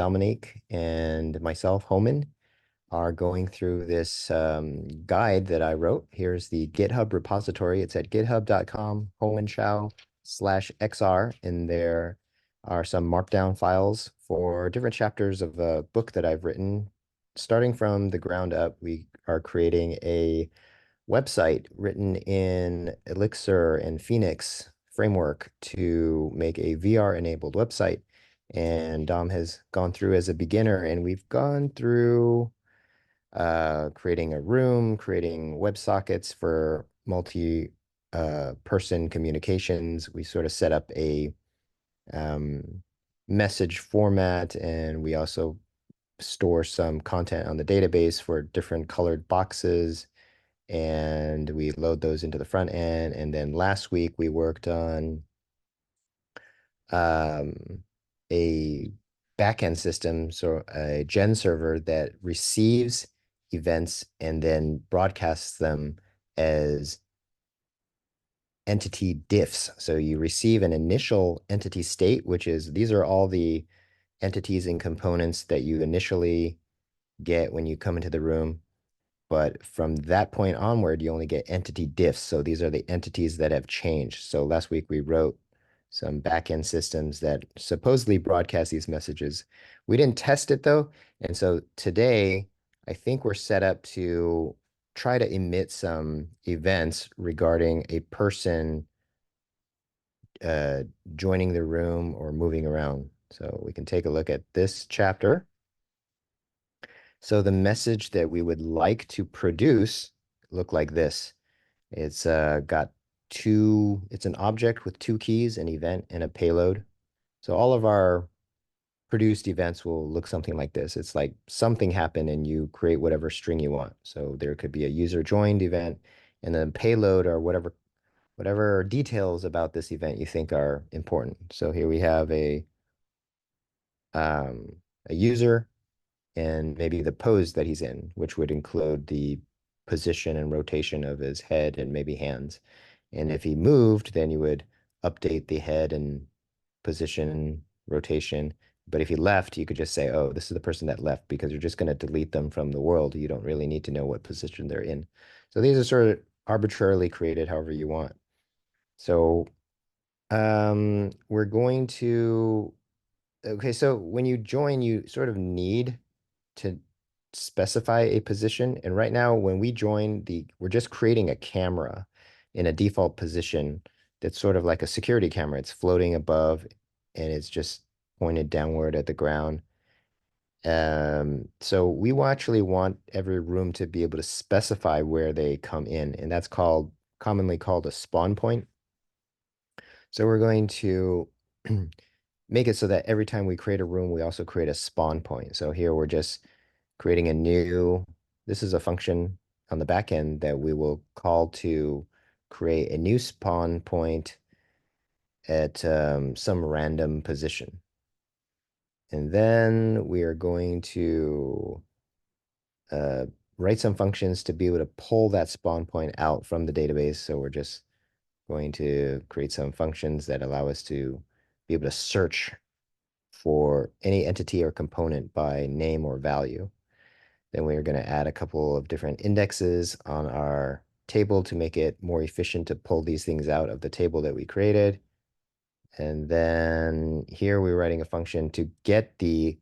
Dominique and myself, Homan, are going through this guide that I wrote. Here's the GitHub repository. It's at github.com, Homan Chou /XR, and there are some markdown files for different chapters of a book that I've written. Starting from the ground up, we are creating a website written in Elixir and Phoenix framework to make a VR-enabled website. And Dom has gone through as a beginner, and we've gone through creating a room, creating WebSockets for multi person communications. We sort of set up a message format, and we also store some content on the database for different colored boxes, and we load those into the front end. And then last week we worked on a backend system, so a gen server that receives events and then broadcasts them as entity diffs. So you receive an initial entity state, which is these are all the entities and components that you initially get when you come into the room. But from that point onward, you only get entity diffs. So these are the entities that have changed. So last week we wrote some backend systems that supposedly broadcast these messages. We didn't test it though. And so today, I think we're set up to try to emit some events regarding a person uh, joining the room or moving around. So we can take a look at this chapter. So the message that we would like to produce look like this. It's got it's an object with two keys, an event and a payload. So all of our produced events will look something like this. It's like something happened and you create whatever string you want. So there could be a user joined event, and then payload or whatever details about this event you think are important. So here we have a user and maybe the pose that he's in, which would include the position and rotation of his head and maybe hands. And if he moved, then you would update the head and position, rotation. But if he left, you could just say, oh, this is the person that left, because you're just going to delete them from the world. You don't really need to know what position they're in. So these are sort of arbitrarily created however you want. So we're going to, okay, so when you join, you sort of need to specify a position. And right now, when we join we're just creating a camera in a default position that's sort of like a security camera. It's floating above and it's just pointed downward at the ground. So we will actually want every room to be able to specify where they come in, and that's commonly called a spawn point. So we're going to make it so that every time we create a room, we also create a spawn point. So here we're just creating this is a function on the back end that we will call to create a new spawn point at some random position. And then we are going to uh, write some functions to be able to pull that spawn point out from the database. So we're just going to create some functions that allow us to be able to search for any entity or component by name or value. Then we are going to add a couple of different indexes on our table to make it more efficient to pull these things out of the table that we created. And then here we're writing a function to get the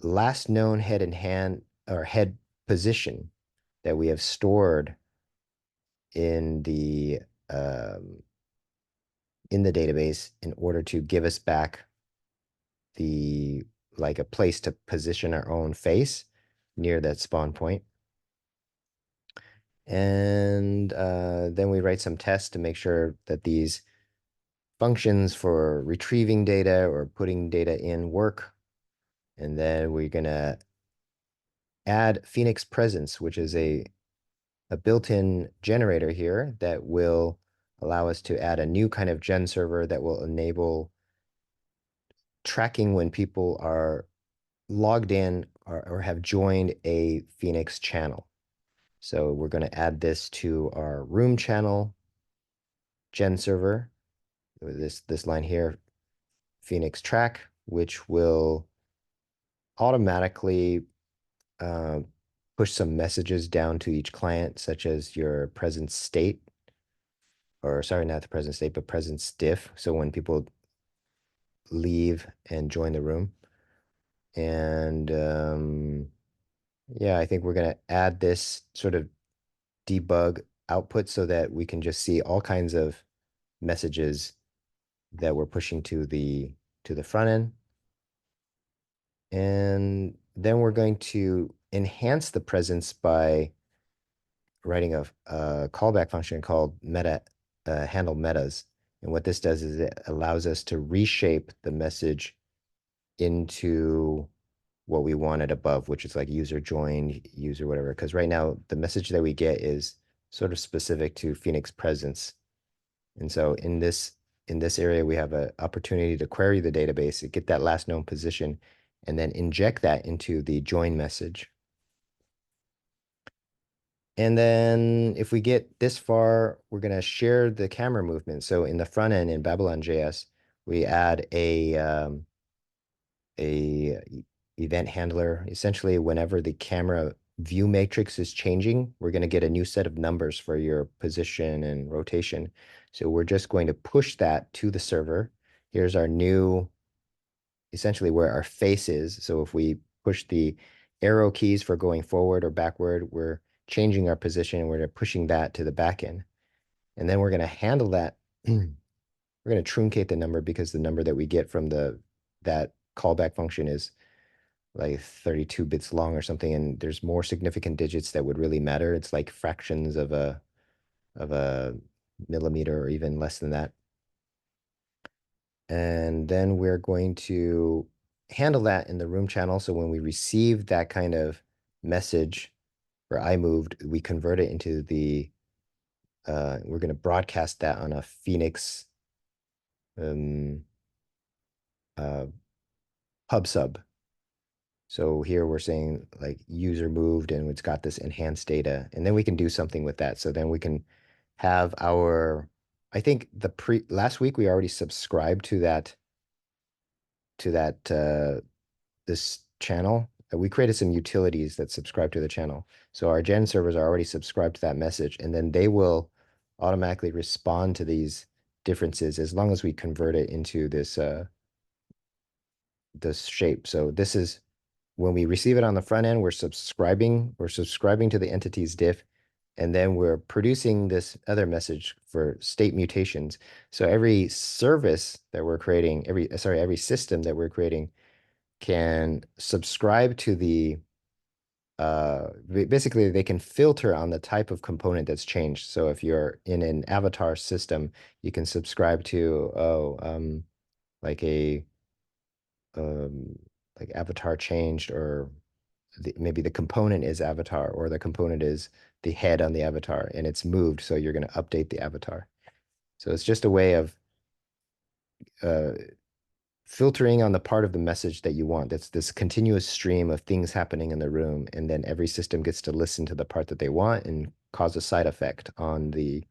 last known head and hand or head position that we have stored in the um, database in order to give us back like a place to position our own face near that spawn point. And then we write some tests to make sure that these functions for retrieving data or putting data in work. And then we're going to add Phoenix presence, which is a built-in generator here that will allow us to add a new kind of gen server that will enable tracking when people are logged in or have joined a Phoenix channel. So we're going to add this to our room channel gen server, this line here, Phoenix track, which will automatically push some messages down to each client, such as your present state, or sorry, not the present state, but present diff. So when people leave and join the room. And yeah, I think we're going to add this sort of debug output so that we can just see all kinds of messages that we're pushing to the front end. And then we're going to enhance the presence by writing a callback function called meta handle metas. And what this does is it allows us to reshape the message into what we wanted above, which is like user joined, user whatever. Because right now the message that we get is sort of specific to Phoenix presence. And so in this area, we have an opportunity to query the database, get that last known position, and then inject that into the join message. And then if we get this far, we're going to share the camera movement. So in the front end in Babylon.js, we add a event handler. Essentially, whenever the camera view matrix is changing, we're going to get a new set of numbers for your position and rotation. So we're just going to push that to the server. Here's our new, essentially where our face is. So if we push the arrow keys for going forward or backward, we're changing our position and we're pushing that to the back end. And then we're going to handle that. We're going to truncate the number because the number that we get from that callback function is like 32 bits long or something, and there's more significant digits that would really matter. It's like fractions of a millimeter or even less than that. And then we're going to handle that in the room channel. So when we receive that kind of message for I moved, we convert it into we're going to broadcast that on a Phoenix pub sub. So here we're saying like user moved and it's got this enhanced data, and then we can do something with that. So then we can have I think last week we already subscribed to this channel. We created some utilities that subscribe to the channel. So our gen servers are already subscribed to that message, and then they will automatically respond to these differences as long as we convert it into this shape. So this is when we receive it on the front end, we're subscribing to the entity's diff, and then we're producing this other message for state mutations. So every service that we're creating, every system that we're creating can subscribe to basically they can filter on the type of component that's changed. So if you're in an avatar system, you can subscribe to, like a like avatar changed, or maybe the component is avatar, or the component is the head on the avatar and it's moved, so you're going to update the avatar. So it's just a way of uh, filtering on the part of the message that you want. That's this continuous stream of things happening in the room, and then every system gets to listen to the part that they want and cause a side effect on the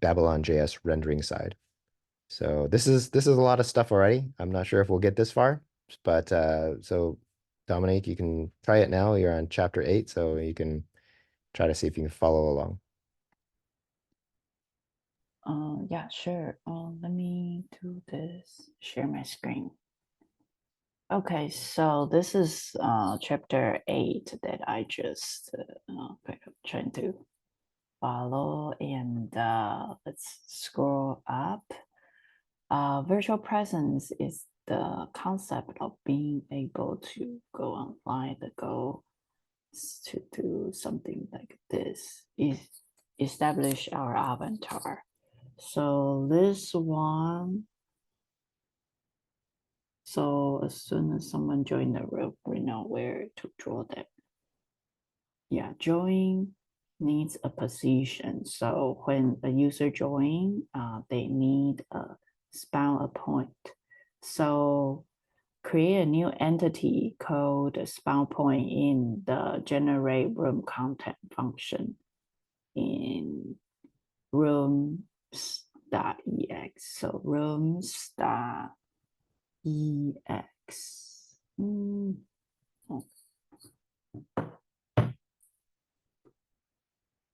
Babylon.js rendering side. So this is a lot of stuff already. I'm not sure if we'll get this far, but so Dominique, you can try it now. You're on chapter 8, so you can try to see if you can follow along. Yeah, sure. Let me do this, share my screen. Okay, so this is chapter 8 that I just trying to follow, and let's scroll up. Virtual presence is the concept of being able to go online, the goal is to do something like this, is establish our avatar. So this one, so as soon as someone join the room, we know where to draw them. Yeah, join needs a position. So when a user join, they need a spawn a point. So create a new entity called spawn point in the generate room content function in rooms.ex. So rooms. ex. Oh.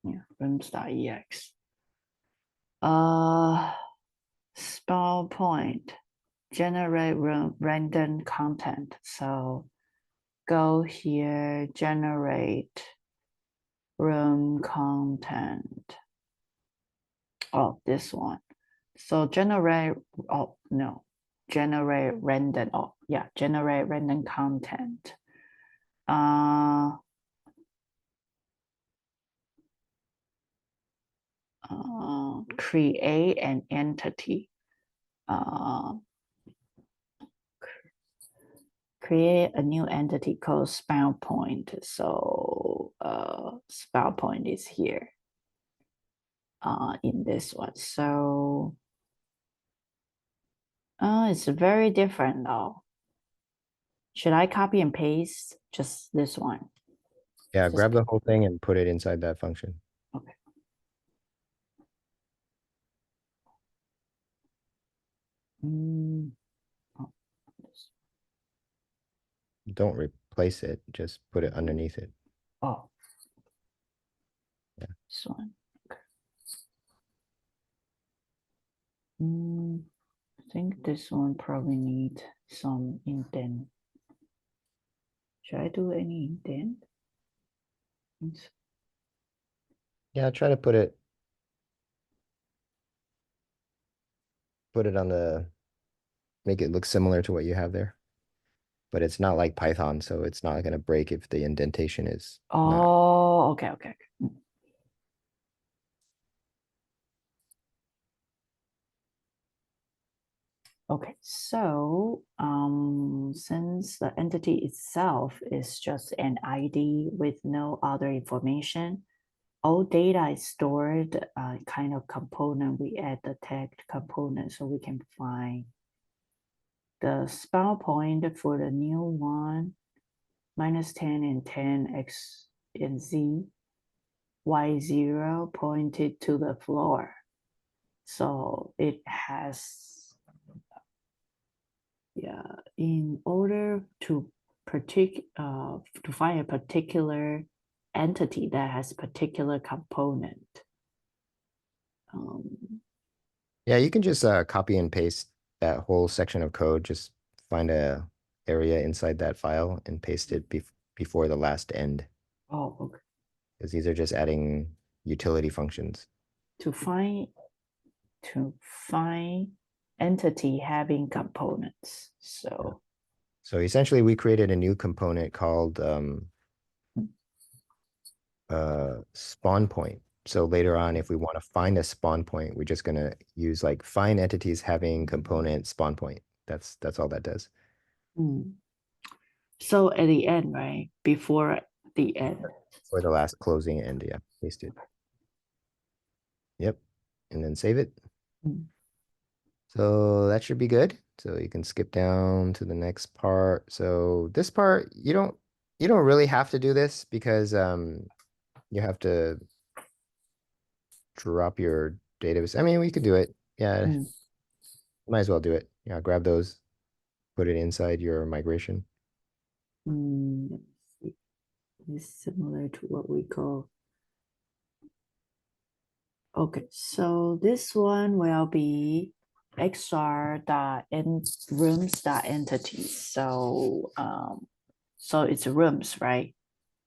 Yeah, rooms.ex. Spawn point, generate random content. So go here, generate room content. Oh, this one. So generate, oh no, generate random, oh yeah, generate random content. Create an entity. Create a new entity called spawn point. So spawn point is here in this one. So it's very different though. Should I copy and paste just this one? Yeah, Just, grab the whole thing and put it inside that function. okay. Oh, Don't replace it, just put it underneath it. oh. Yeah. This one. Okay. I think this one probably need some indent. Should I do any indent? Yeah, try to put it on the, make it look similar to what you have there. But it's not like Python, so it's not going to break if the indentation is not. Oh, okay, okay. Okay, so since the entity itself is just an ID with no other information, all data is stored kind of component. We add the tag component so we can find the spawn point for the new one, -10 and 10, X and Z, Y0 pointed to the floor. So it has, yeah, in order to find a particular entity that has particular component. Yeah, you can just copy and paste that whole section of code. Just find a area inside that file and paste it before the last end. Oh, okay. Because these are just adding utility functions. To find entity having components. So So essentially, we created a new component called spawn point. So later on, if we want to find a spawn point, we're just gonna use like find entities having component spawn point. That's all that does. so at the end, right? Before the end. For the last closing end, yeah, paste it. Yep, and then save it. So that should be good. So you can skip down to the next part. So this part, you don't really have to do this because you have to drop your database. I mean, we could do it. Yeah, might as well do it. Yeah, grab those, put it inside your migration. It's similar to what we call. Okay, so this one will be xr.rooms.entities. So it's rooms, right?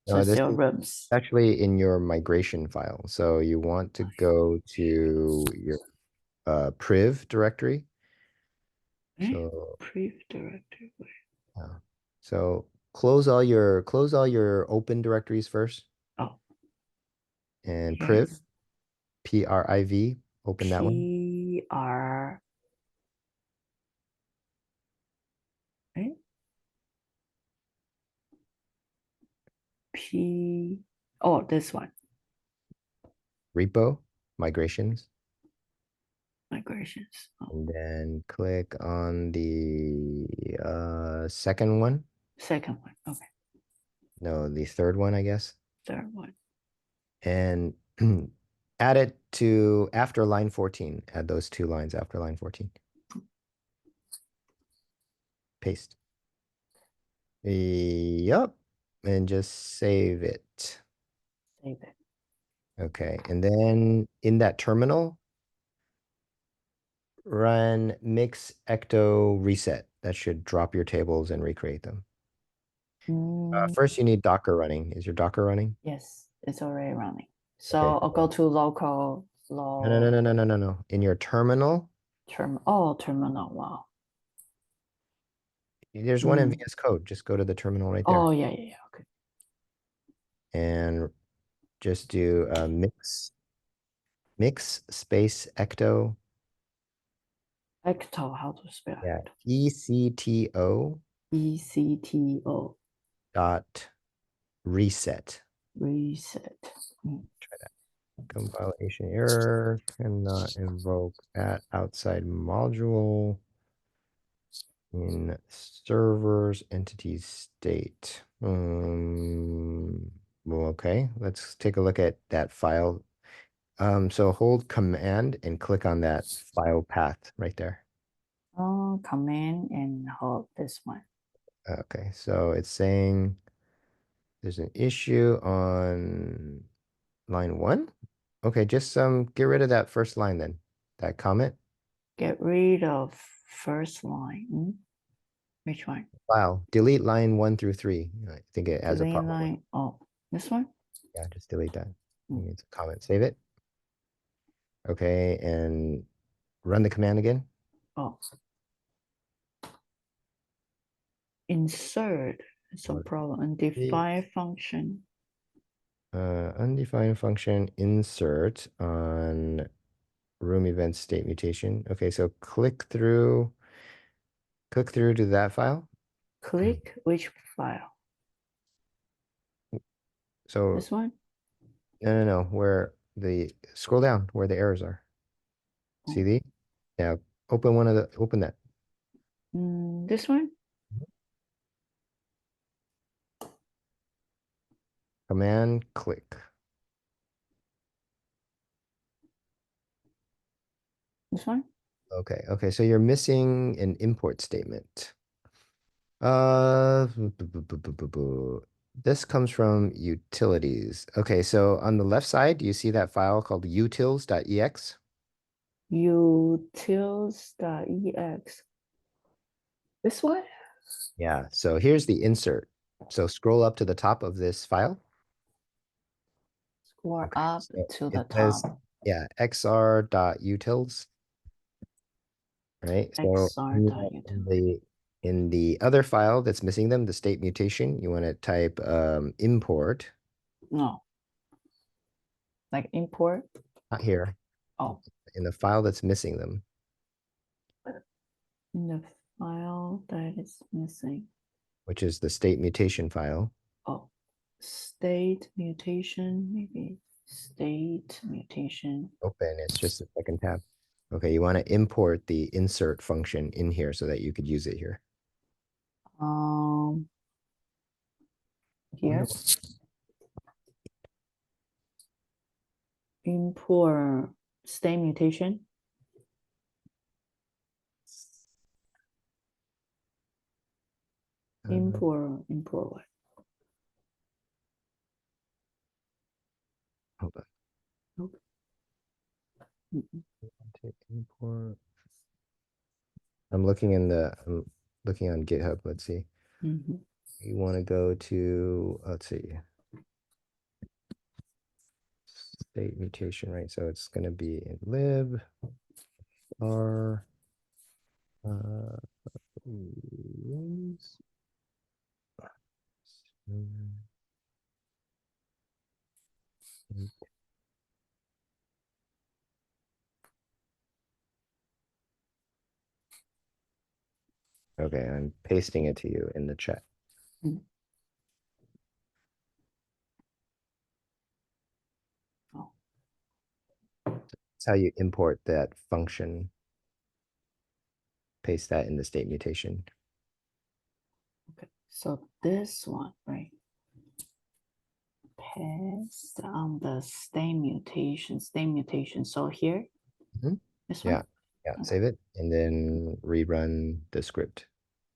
So No, it's this your is rooms. actually in your migration file. So you want to go to your priv directory. So Priv directory. yeah. So close all your open directories first Oh, and okay. priv, PRIV, open that one. PR. Right? P. Oh, this one. Repo, migrations, Migrations. Oh, and then click on the second one. second one. Okay. No, the third one, I guess. Third one. And add it to after line 14. Add those two lines after line 14. paste. Yup. And just save it. Save it. Okay. And then in that terminal, run mix ecto reset. That should drop your tables and recreate them. First, you need Docker running. Is your Docker running? Yes, it's already running. So Okay. I'll go to local No. In your terminal, terminal. Wow. there's one in VS Code. Just go to the terminal right there. Oh, yeah. Okay. And just do mix space ecto. Ecto, how to spell Yeah. it? ECTO ECTO, dot reset. reset. Try that. Compilation error, cannot invoke that outside module in servers entity state. Well, okay, let's take a look at that file. So hold command and click on that file path right there. Oh, command and hold this one. Okay, so it's saying there's an issue on line 1. Okay, just get rid of that first line then, that comment. Get rid of first line. Which one? File. Delete line 1 through 3. I think it has a Delete problem with. line. Oh, this one? Yeah, just delete that. It's a comment. Save it. Okay, and run the command again. Oh. Insert. Some problem. Undefined function. Undefined function insert on room event state mutation. Okay, so click through to that file. Click which file? So This one? no, where the scroll down where the errors are. See Oh. the? Yeah, open that. This one? Command click. This one? Okay, so you're missing an import statement. This comes from utilities. Okay, so on the left side, do you see that file called utils.ex? Utils.ex. This one? Yeah, so here's the insert. So scroll up to the top of this file. Scroll Okay, up so to it the says, top. yeah, xr.utils, right? So XR.utils. in the other file that's missing them, the state mutation, you want to type import. No. Like import? Not here. Oh. In the file that's missing them. In the file that is missing. Which is the state mutation file. Oh. State mutation, maybe. State mutation. Open, it's just the second tab. Okay, you want to import the insert function in here so that you could use it here. Here. Import state mutation. Import what? Hold on. Nope. Import. I'm looking on GitHub. Let's see. You want to go to, let's see, state mutation, right? So it's going to be in lib r rooms. Okay, I'm pasting it to you in the chat. That's how you import that function. Paste that in the state mutation. Okay, so this one, right? Paste on the state mutation. So here, this one? Yeah, save it and then rerun the script.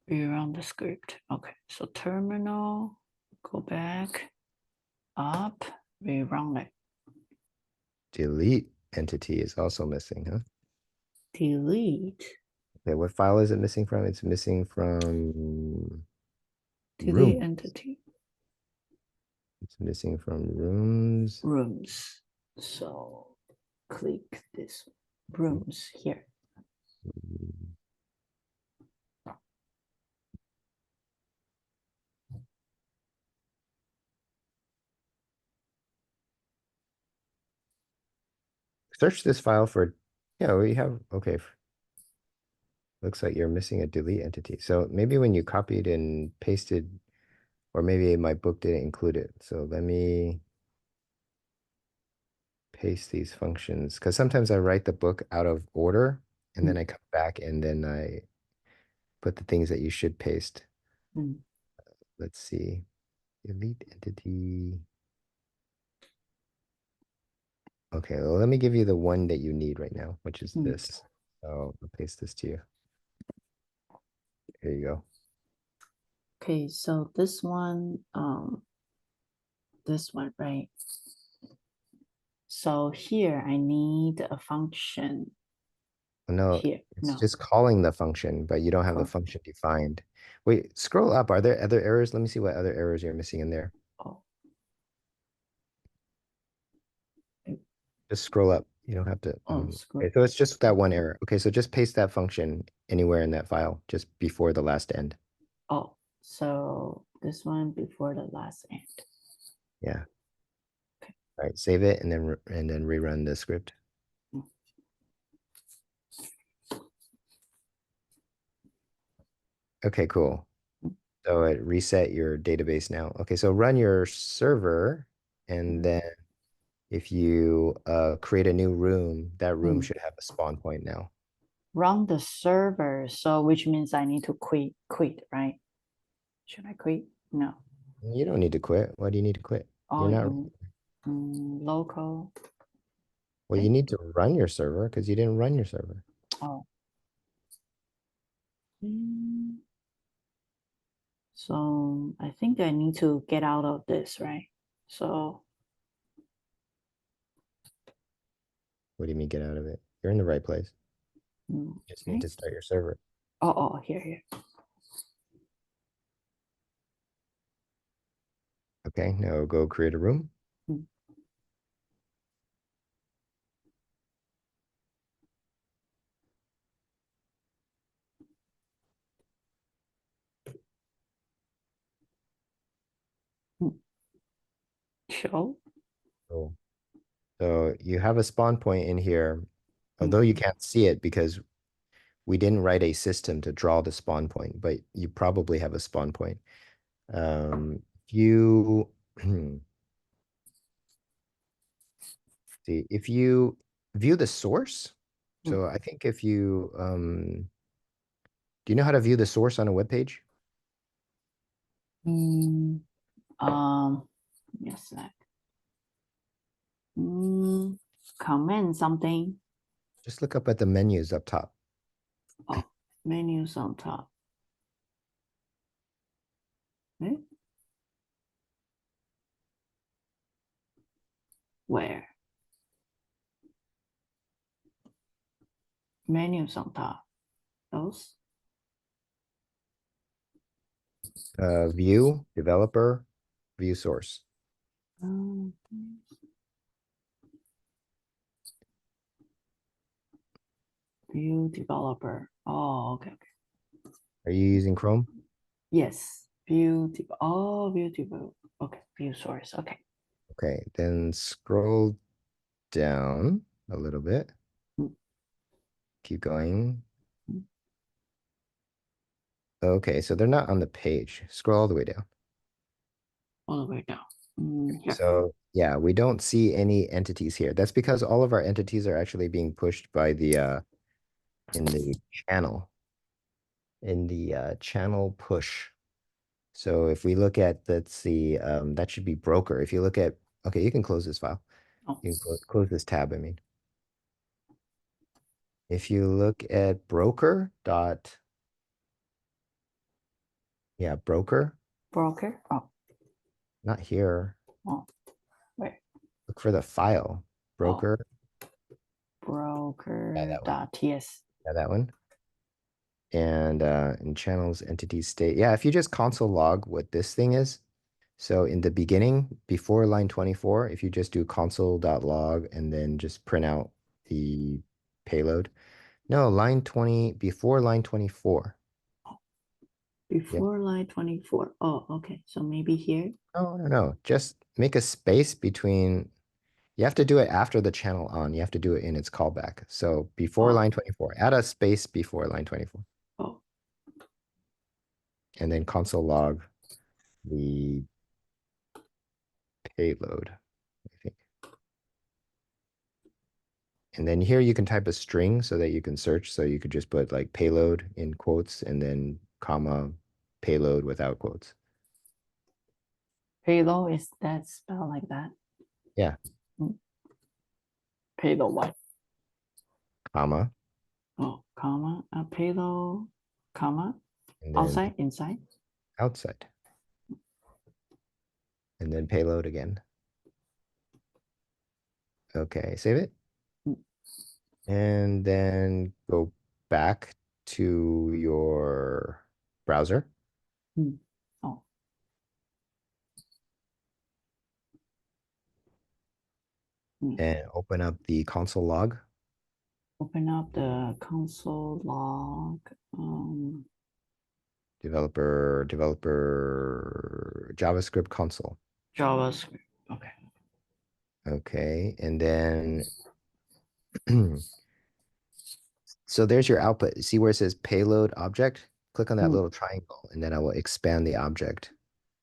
rerun the script. Okay, so terminal, go back, up, rerun it. Delete entity is also missing, huh? Delete, Okay, what file is it missing from? It's missing from delete room. entity, It's missing from rooms. rooms. So click this rooms here. Search this file for, yeah, we have, okay. Looks like you're missing a delete entity. So maybe when you copied and pasted, or maybe my book didn't include it. So let me paste these functions, because sometimes I write the book out of order and then I come back and then I put the things that you should paste. Mm. Let's see. Delete entity. Okay, well, let me give you the one that you need right now, which is this. So I'll paste this to you. Here you go. Okay, so this one, right? So here I need a function No, here. it's No. just calling the function, but you don't have the Call. function defined. Wait, scroll up. Are there other errors? Let me see what other errors you're missing in there. Oh, Just scroll up. You don't have to. scroll. Okay, so it's just that one error. Okay, so just paste that function anywhere in that file, just before the last end. Oh, so this one before the last end. Yeah. Okay. All right, save it and then rerun the script. Okay, cool. So it reset your database now. Okay, so run your server, and then if you create a new room, that room should have a spawn point now. Run the server, so which means I need to quit, right? Should I quit? No. You don't need to quit. Why do you need to quit? Oh, You're not. you local. Well, you need to run your server because you didn't run your server. Oh. So I think I need to get out of this, right? So What do you mean get out of it? You're in the right place. You just need okay. to start your server. Oh, here. Okay, now go create a room. Mm. Show. Cool. So you have a spawn point in here, although you Mm. can't see it because we didn't write a system to draw the spawn point, but you probably have a spawn point. You see if you view the source. So I think if you do you know how to view the source on a web page? Mm. Yes. Comment something. Just look up at the menus up top. Oh, menus on top. Eh? Where? Menus on top. Those. View, developer, view source. Um, view developer. Oh, okay. Are you using Chrome? Yes. View developer. Okay. View source. Okay. Okay, then scroll down a little bit. Mm. Keep going. Mm. Okay, so they're not on the page. Scroll all the way down. All the way down. Here. So yeah, we don't see any entities here. That's because all of our entities are actually being pushed by the in the channel, channel push. So if we look at, let's see, that should be broker. If you look at, okay, you can close this file. Oh. You can close this tab, I mean. If you look at broker dot Yeah, broker. Broker. Oh, Not here. oh, wait. Look for the file. Oh, Broker. Yeah, that one. broker.ts. Yeah, that one. And in channels, entity state. Yeah, if you just console log what this thing is. So in the beginning, before line 24, if you just do console.log and then just print out the payload. No, line 20, before line 24. Yep. Before line 24. Oh, okay. So maybe here. No, no, no. Just make a space between, you have to do it after the channel on. You have to do it in its callback. So before Oh, line 24, add a space before line 24. oh, And then console log the payload, I think. And then here you can type a string so that you can search. So you could just put like payload in quotes and then comma payload without quotes. payload is that spelled like that? Yeah, Payload what? comma, Oh, comma, payload, comma, and then outside, inside. outside, and then payload again. Okay, save it. Mm, And then go back to your browser mm. Oh, mm. and open up the console log, Open up the console log. developer, JavaScript console. JavaScript. Okay. Okay, and then so there's your output. See where it says payload object? Click on that Mm, little triangle, and then I will expand the object.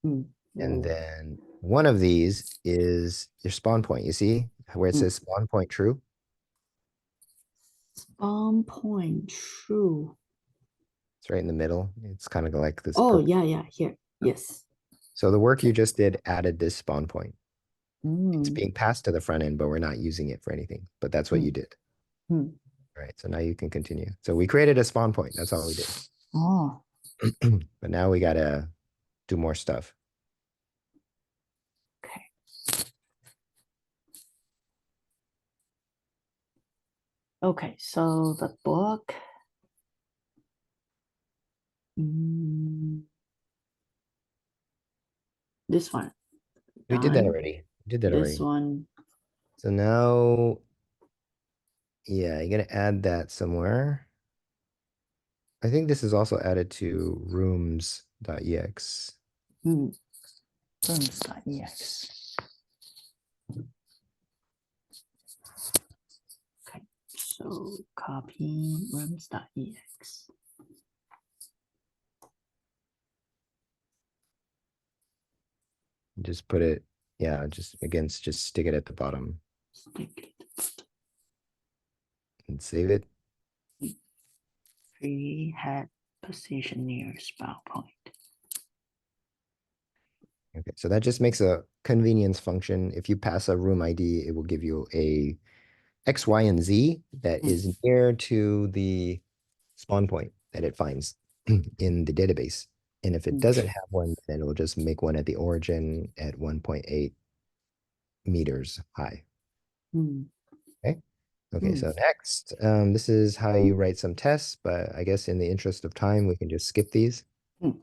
mm, And oh, then one of these is your spawn point. You see where it mm. says spawn point true? Spawn point true. It's right in the middle. It's kind of like this Oh, purple. yeah, yeah, here. Yes. So the work you Okay. just did added this spawn point. It's Mm, being passed to the front end, but we're not using it for anything. But that's what you mm, did. mm. All right. So now you can continue. So we created a spawn point. That's all we did. Oh, But now we gotta do more stuff. okay. Okay, so the book. Mm, this one We did that done. already. We did that This already. one. So now, yeah, you're gonna add that somewhere. I think this is also added to rooms.ex. Mm, rooms.ex. Okay, so copy rooms.ex. Just put it, yeah, just again, just stick it at the bottom Stick it. and save it. Free head position near spawn point. Okay, so that just makes a convenience function. If you pass a room ID, it will give you a X, Y, and Z that Mm, is near to the spawn point that it finds in the database. And if it mm, doesn't have one, then it will just make one at the origin at 1.8 meters high. mm, Okay. Okay, mm, so next, this is how you write some tests, but I guess in the interest of time, we can just skip these. mm.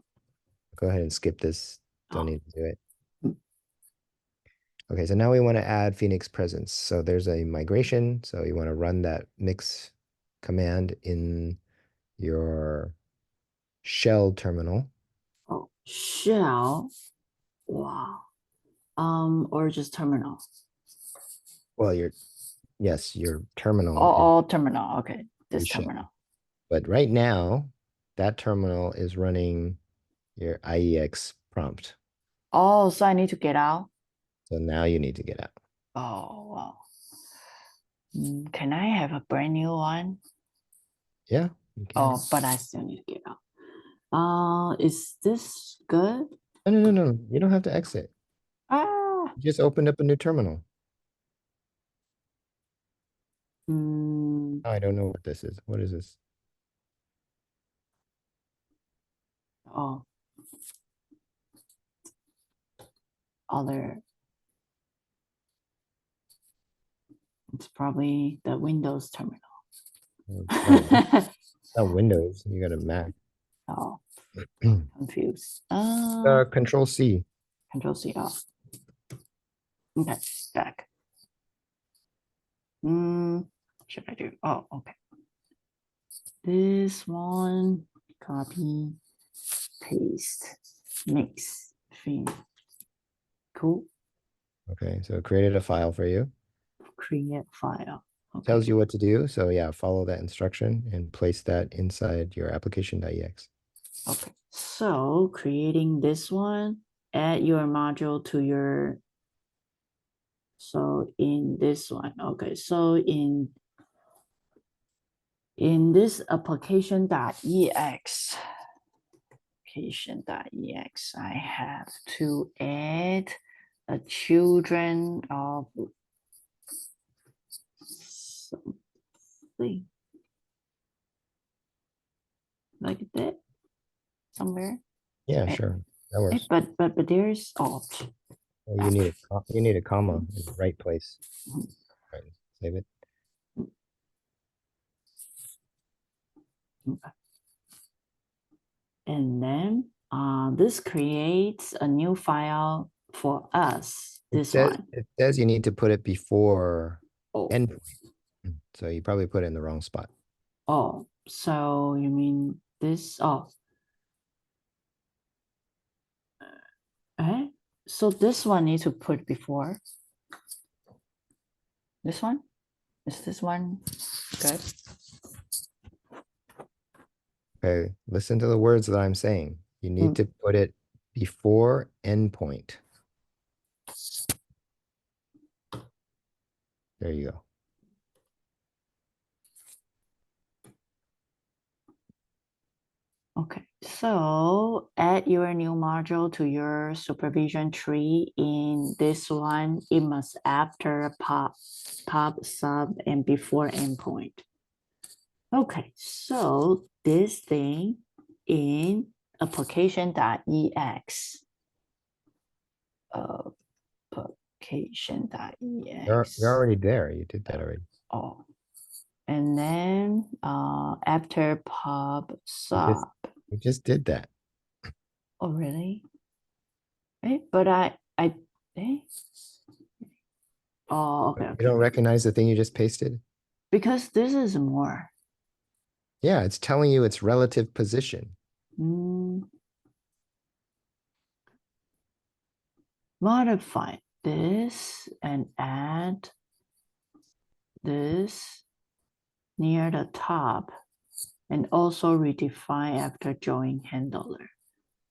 Go ahead and skip this. Don't Oh, need to do it. mm, Okay, so now we want to add Phoenix presence. So there's a migration. So you want to run that mix command in your shell terminal. oh, shell. Wow. Or just terminal. Well, yes, your terminal is All terminal. Okay, your this shell. terminal. But right now, that terminal is running your IEX prompt. Oh, so I need to get out. So now you need to get out. Oh, wow. Can I have a brand new one? Yeah, you can. Oh, but I still need to get out. Is this good? No, no, no, no. You don't have to exit. Ah, You just opened up a new terminal. mm, Oh, I don't know what this is. What is this? oh. other. It's probably the Windows terminal. It's not Windows. You got a Mac. Oh, confused. Control C. Control C off. Okay, back. Should I do? Oh, okay. This one, copy, paste, mix, theme. Cool. Okay, so it created a file for you. Create file. Okay. Tells you what to do. So yeah, follow that instruction and place that inside your application.ex. Okay, so creating this one, add your module to your, so in this one, okay, so in this application.ex, I have to add a children of something like that somewhere. Yeah, sure. That works. But there's Well, you need a comma in the right place. Right, save it. and then this creates a new file for us. This one. It says you need to put it before Oh. endpoint. So you probably put it in the wrong spot. Oh, so you mean this? Oh. So this one needs to put before. This one? Is this one good? Okay, listen to the words that I'm saying. You need to put it before endpoint. There you go. Okay, so add your new module to your supervision tree. In this one, it must after pop, sub, and before endpoint. Okay, so this thing in application.ex. Application.ex. You're already there. You did that already. Oh, and then after pub sub. You just did that. Oh, really? But oh, okay, You don't recognize the thing you just pasted? Because this is more. Yeah, it's telling you its relative position. Modify this and add this near the top and also redefine after join handler.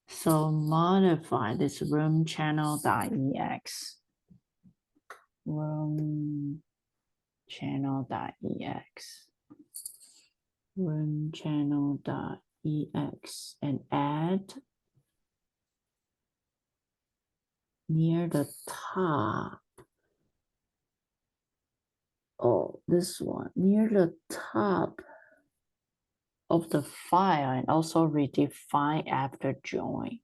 So modify this room channel.ex. Room channel.ex. Room channel.ex and add near the top. Oh, this one near the top of the file and also redefine after join.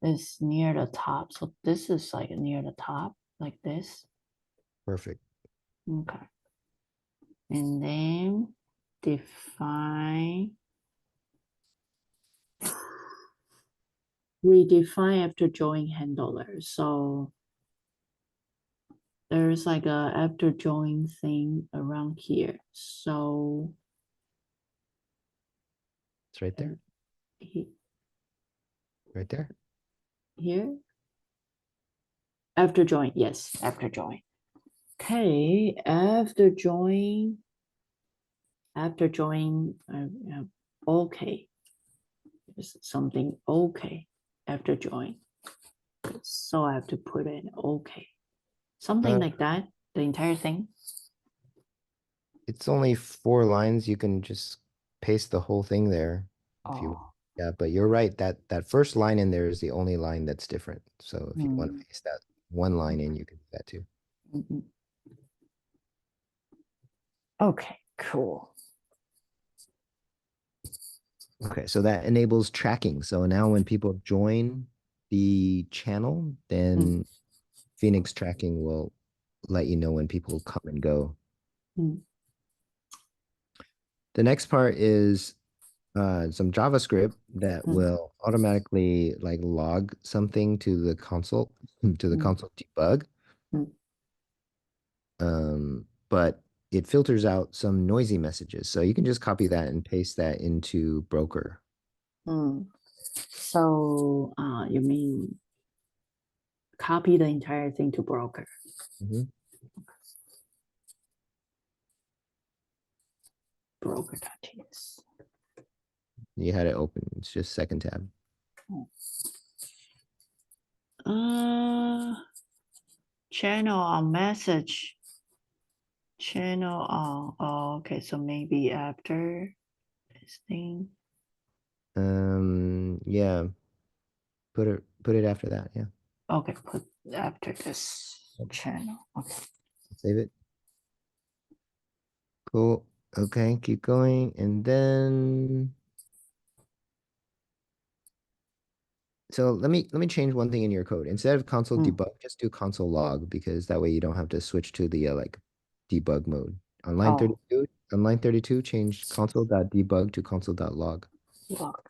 It's near the top. So this is like near the top, like this. Perfect. Okay. And then redefine after join handler. So there's like a after join thing around here. So it's right there. Right there. Here. After join, yes, after join. Okay, after join, okay. There's something okay after join. So I have to put in okay. Something like that, the entire thing. It's only 4 lines. You can just paste the whole thing there if you want. Yeah, but you're right. That first line in there is the only line that's different. So if you want to paste that one line in, you can do that too. Okay, cool. Okay, so that enables tracking. So now when people join the channel, Mm, then Phoenix tracking will let you know when people come and go. mm, The next part is some JavaScript that mm, will automatically like log something to the console to the mm, console debug. mm, But it filters out some noisy messages. So you can just copy that and paste that into broker. mm. So you mean copy the entire thing to broker? Mhm. Broker.js. You had it open. It's just second tab. Uh, channel on message. Channel on. Oh, okay. So maybe after this thing. Yeah, put it after that. Yeah. Okay, put after this Yep. channel. Okay. Save it. Cool. Okay, keep going. And then so let me change one thing in your code. Instead of console Mm. debug, just do console log because that way you don't have to switch to the like debug mode. Oh, On line 32, change console.debug to console.log. log.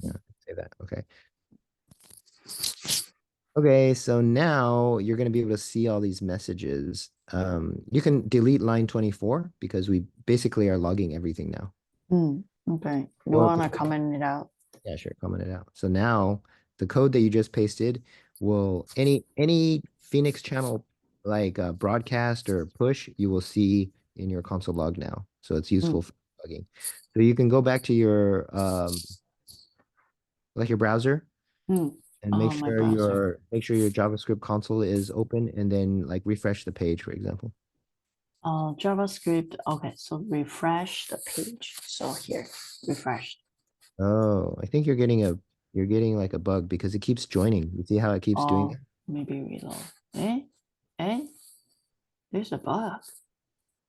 Yeah, say that. Okay. Okay, so now you're going to be able to see all these messages. You can delete line 24 because we basically are logging everything now. Mm. Okay. You Or want to put comment it out? Yeah, sure, comment it out. So now the code that you just pasted will any Phoenix channel like broadcast or push, you will see in your console log now. So it's useful Mm. for logging. So you can go back to your like your browser Mm. and Oh, my browser. make sure your JavaScript console is open and then like refresh the page, for example. JavaScript. Okay, so refresh the page. So here, refresh. Oh, I think you're getting like a bug because it keeps joining. You see how it keeps doing Oh, that? maybe reload. Eh? Eh? There's a bug.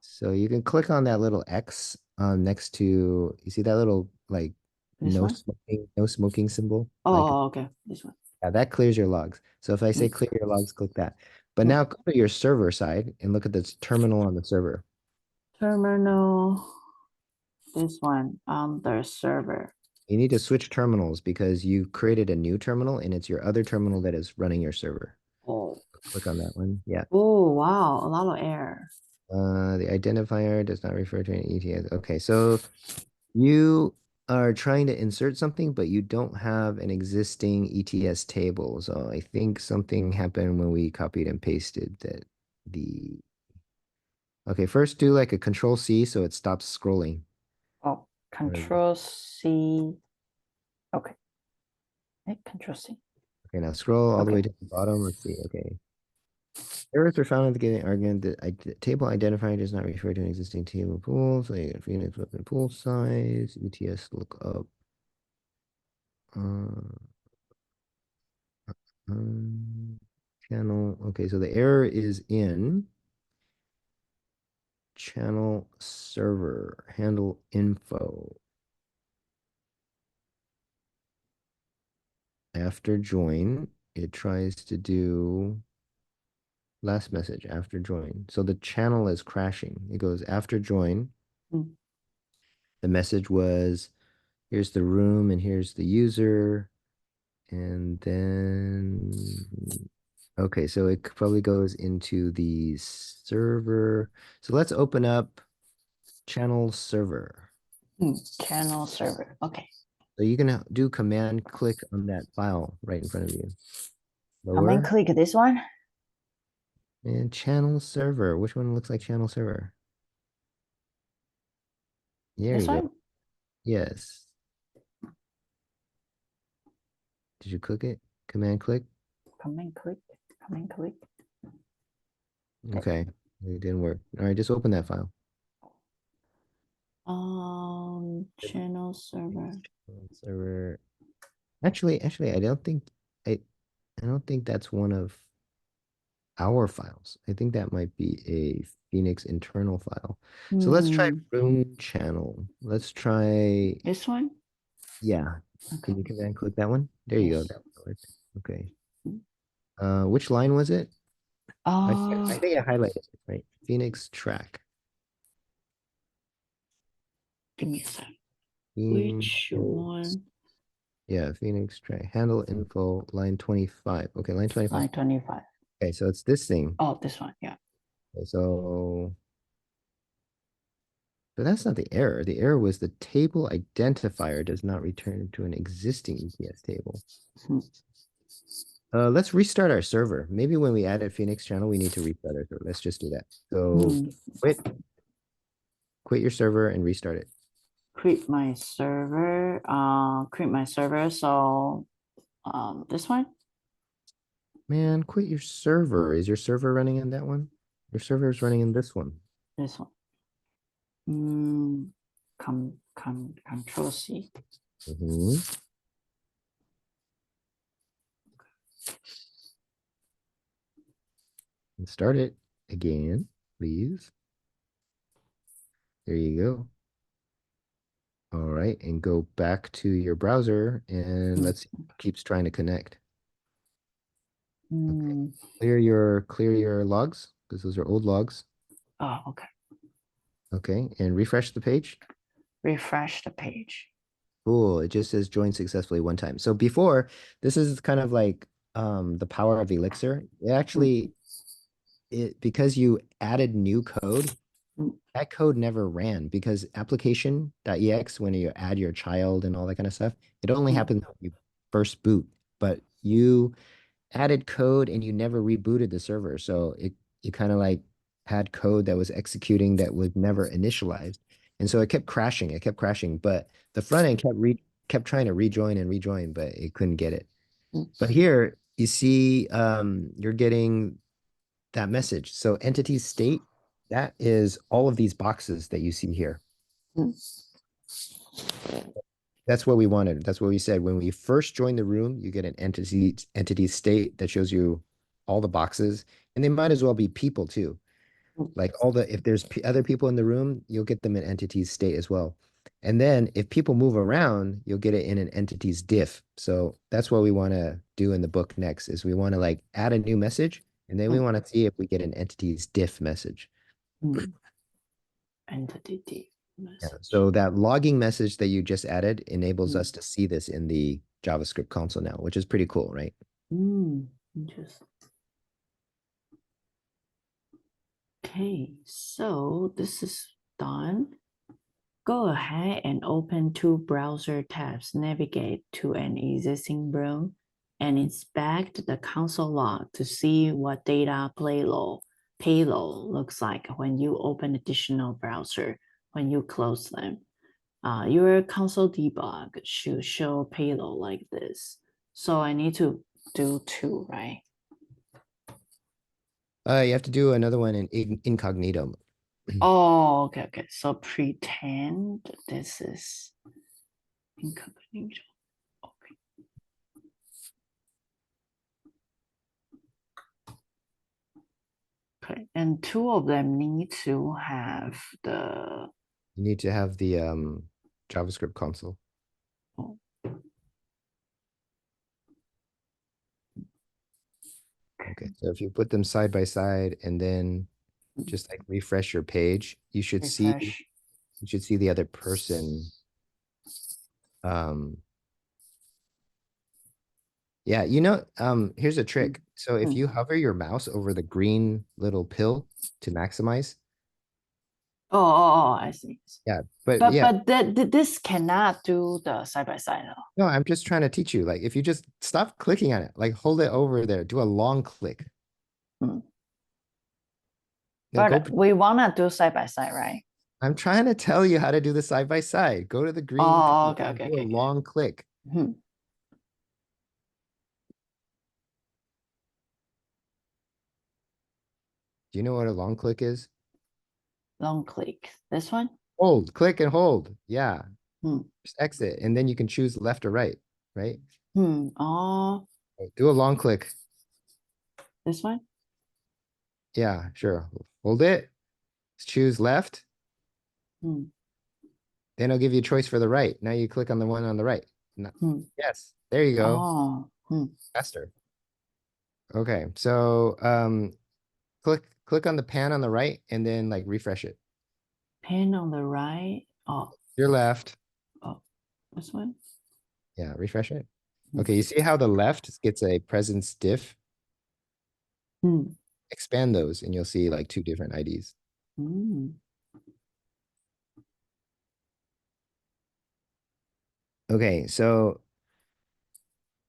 So you can click on that little X next to, you see that little like This one? no smoking symbol? Like Okay. This one. yeah, that clears your logs. So if I say Mm. clear your logs, click that. But Mm. now go to your server side and look at this terminal on the server. Terminal. This one on the server. You need to switch terminals because you created a new terminal and it's your other terminal that is running your server. Oh. Click on that one. Yeah. Oh, wow. A lot of error. The identifier does not refer to an ETS. Okay, so you are trying to insert something, but you don't have an existing ETS table. So I think something happened when we copied and pasted that the okay, first do like a control C so it stops scrolling. Oh, Okay, Control C. Okay. Control C. now scroll all the way Okay. to the bottom. Let's see. Okay. Errors were found at the beginning argument that table identifier does not refer to an existing table pool. So you get Phoenix weapon pool size, ETS lookup. Uh, Um, channel. Okay, so the error is in channel server handle info. After join, it tries to do last message after join. So the channel is crashing. It goes after join. Mm. The message was here's the room and here's the user. And then, okay, so it probably goes into the server. So let's open up channel server. Channel server. Okay. So you can do command click on that file right in front of you. Command Lower click this one. and channel server. Which one looks like channel server? There This you go. one. Yes. Did you click it? Command click? Command click. Command click. Okay. Okay. It didn't work. All right, just open that file. Channel server. Server. Actually, I don't think I don't think that's one of our files. I think that might be a Phoenix internal file. So let's try Hmm. room channel. Let's try, This one? yeah. Okay. Can you command click that one? There you go. Yes. That one worked. Okay. Mm. Which line was it? Uh, I think I highlighted it, right? Phoenix track. Give me a sec. Theme Which is, one? yeah, Phoenix track. Handle info, line 25. Okay, line 25. Line 25. Okay, so it's this thing. Oh, this one. Yeah. Okay, so, but that's not the error. The error was the table identifier does not return to an existing EPS table. Hmm. Let's restart our server. Maybe when we added Phoenix channel, we need to restart our server. Let's just do that. So Hmm. quit, quit your server and restart it. Create my server. Create my server. So, this one. Man, quit your server. Is your server running in that one? Your server is running in this one. This one. Hmm. Control C. Mhm. And start it again, please. There you go. All right, and go back to your browser and Hmm. let's see if it keeps trying to connect. Okay. Hmm. Clear your logs because those are old logs. Oh, okay. Okay, and refresh the page. Refresh the page. Cool. It just says join successfully one time. So before, this is kind of like the power of Elixir. It Hmm. actually because you added new code, Hmm. that code never ran because application.ex, when you add your child and all that kind of stuff, it only Hmm. happens when you first boot. But you added code and you never rebooted the server. So it kind of like had code that was executing that was never initialized. And so it kept crashing. It kept crashing. But the front end kept trying to rejoin and rejoin, but it couldn't get it. Hmm. But here you see you're getting that message. So entity state, that is all of these boxes that you see here. Hmm. That's what we wanted. That's what we said. When we first join the room, you get an entity state that shows you all the boxes, and they might as well be people too. Hmm. Like if there's other people in the room, you'll get them in entities state as well. And then if people move around, you'll get it in an entities diff. So that's what we want to do in the book next is we want to like add a new message, and then we Hmm. want to see if we get an entities diff message. Hmm. Entity Yeah. message. So that logging message that you just added enables Hmm. us to see this in the JavaScript console now, which is pretty cool, right? Hmm. Interesting. Okay, so this is done. Go ahead and open two browser tabs. Navigate to an existing room and inspect the console log to see what data payload looks like when you open additional browser when you close them. Your console debug should show payload like this. So I need to do two, right? You have to do another one in incognito. Oh, okay, okay. So pretend this is incognito. Okay. Okay. And two of them need to have the You need to have the JavaScript console. oh, Okay, so if you put them side by side and then just like refresh your page, refresh. you should see the other person. Um, yeah, here's a Mm, trick. So if mm. you hover your mouse over the green little pill to maximize, I see. yeah, but But yeah, this cannot do the side by side now. no, I'm just trying to teach you. Like if you just stop clicking on it, like hold it over there, do a long click. Mm. Yeah, go. But we wanna do side by side, right? I'm trying to tell you how to do the side by side. Go to the green Oh, pill okay, and okay, do a okay, okay. long click. Hmm. Do you know what a long click is? Long click. This one? Hold, click and hold. Yeah. Hmm. Just exit. And then you can choose left or right, right? Hmm. Oh, Do a long click. this one? Yeah, sure. Hold it. Choose left. Hmm. Then I'll give you a choice for the right. Now you click on the one on the right. No. Hmm. Yes, there you go. Oh, Faster. Okay, so click on the pan on the right and then like refresh it. pen on the right. Oh, Your left. oh, this one. Yeah, refresh it. Hmm. Okay, you see how the left gets a presence diff? Hmm. Expand those and you'll see like two different IDs. Hmm. Okay, so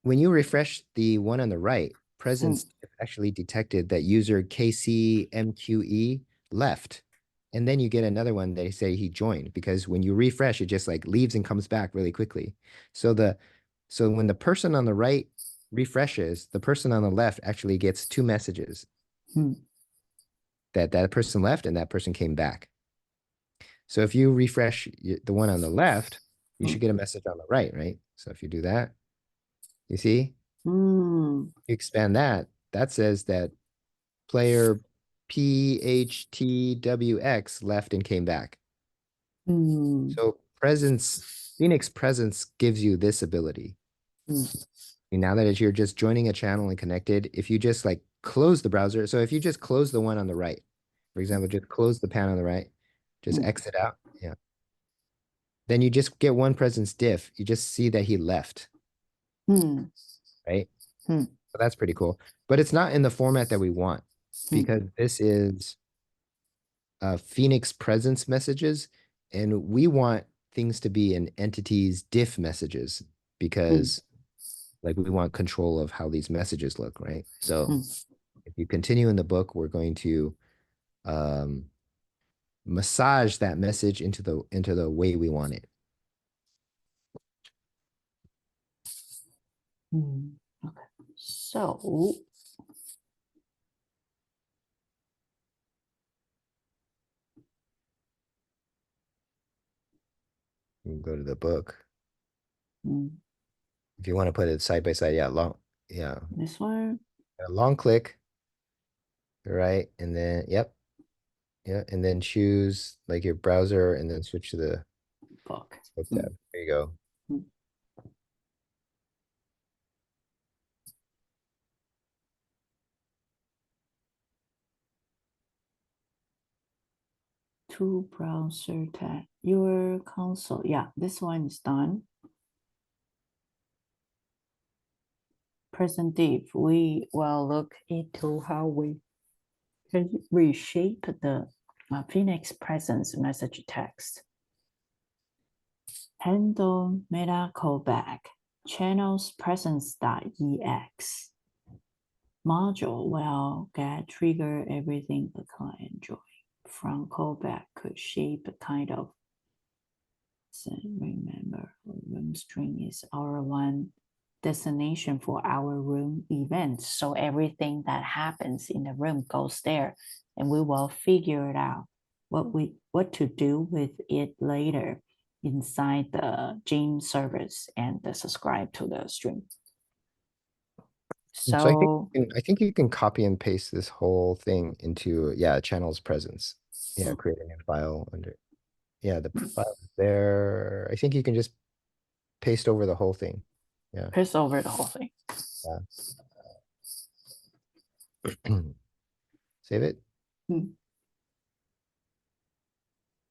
when you refresh the one on the right, presence actually detected that user KCMQE left. And then you get another one, they say he joined, because when you refresh, it just like leaves and comes back really quickly. So when the person on the right refreshes, the person on the left actually gets two messages Hmm. that that person left and that person came back. So if you refresh the one on the left, you Hmm. should get a message on the right, right? So if you do that, you see, Hmm. you expand that, that says that player PHTWX left and came back. Hmm. So Phoenix presence gives you this ability. Hmm. And now that you're just joining a channel and connected, if you just like close the browser, so if you just close the one on the right, for example, just close the pan on the right, just Hmm. exit out, yeah. Then you just get one presence diff. You just see that he left, Hmm. right? Hmm. So that's pretty cool. But it's not in the format that we want Hmm. because this is Phoenix presence messages, and we want things to be in entities diff messages Hmm. because like we want control of how these messages look, right? So Hmm. if you continue in the book, we're going to um, massage that message into the way we want it. Hmm. Okay. So, You can go to the book. hmm, If you want to put it side by side, yeah, this one, a long click, right? And then, yep, yeah, and then choose like your browser and then switch to the book. book Hmm. tab. There you go. Hmm. To browser tab. Your console. Yeah, this one is done. Present div. We will look into how we can reshape the Phoenix presence message text. Handle meta callback. Channels presence.ex. Module will get trigger everything a client join. From callback could shape a kind of. So remember, room string is our one destination for our room events. So everything that happens in the room goes there, and we will figure it out what to do with it later inside the gym service and the subscribe to the stream. So So I think you can copy and paste this whole thing into yeah, channel's presence. Yeah, create a new file under yeah, the file is there. I think you can just paste over the whole thing. Yeah. paste over the whole thing. Yeah. Save it. Hmm.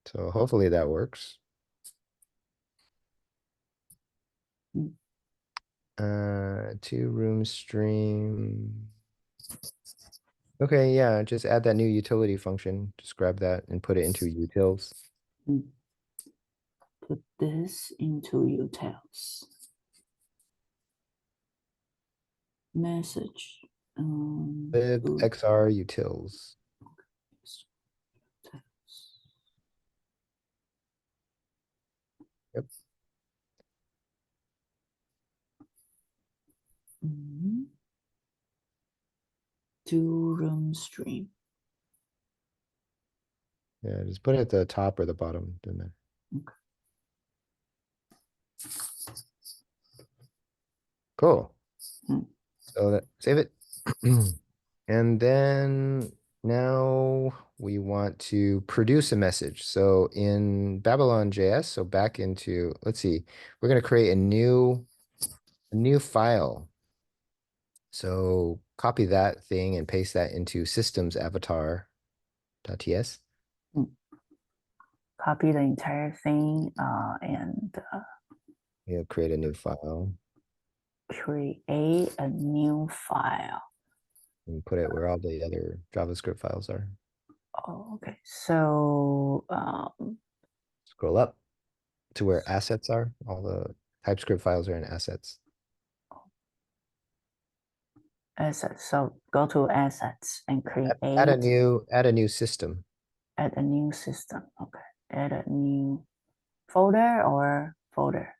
So hopefully that works. Hmm. Two room stream. Okay, yeah, just add that new utility function. Just grab that and put it into utils. Hmm. Put this into utils. Message. Lib XR utils. Yep. Do room stream. Yeah, just put it at the top or the bottom. Doesn't matter. Okay. Cool. Hmm. So that save it. And then Now we want to produce a message. So in Babylon.js, so back into, let's see, we're going to create a new file. So copy that thing and paste that into systems avatar.ts. Copy the entire thing and We'll create a new file create a new file. and put it where all the other JavaScript files are. Oh, okay. So Scroll up to where assets are. All the TypeScript files are in assets. assets. So go to assets and create Add a new system. add a new system. Okay. Add a new folder or folder.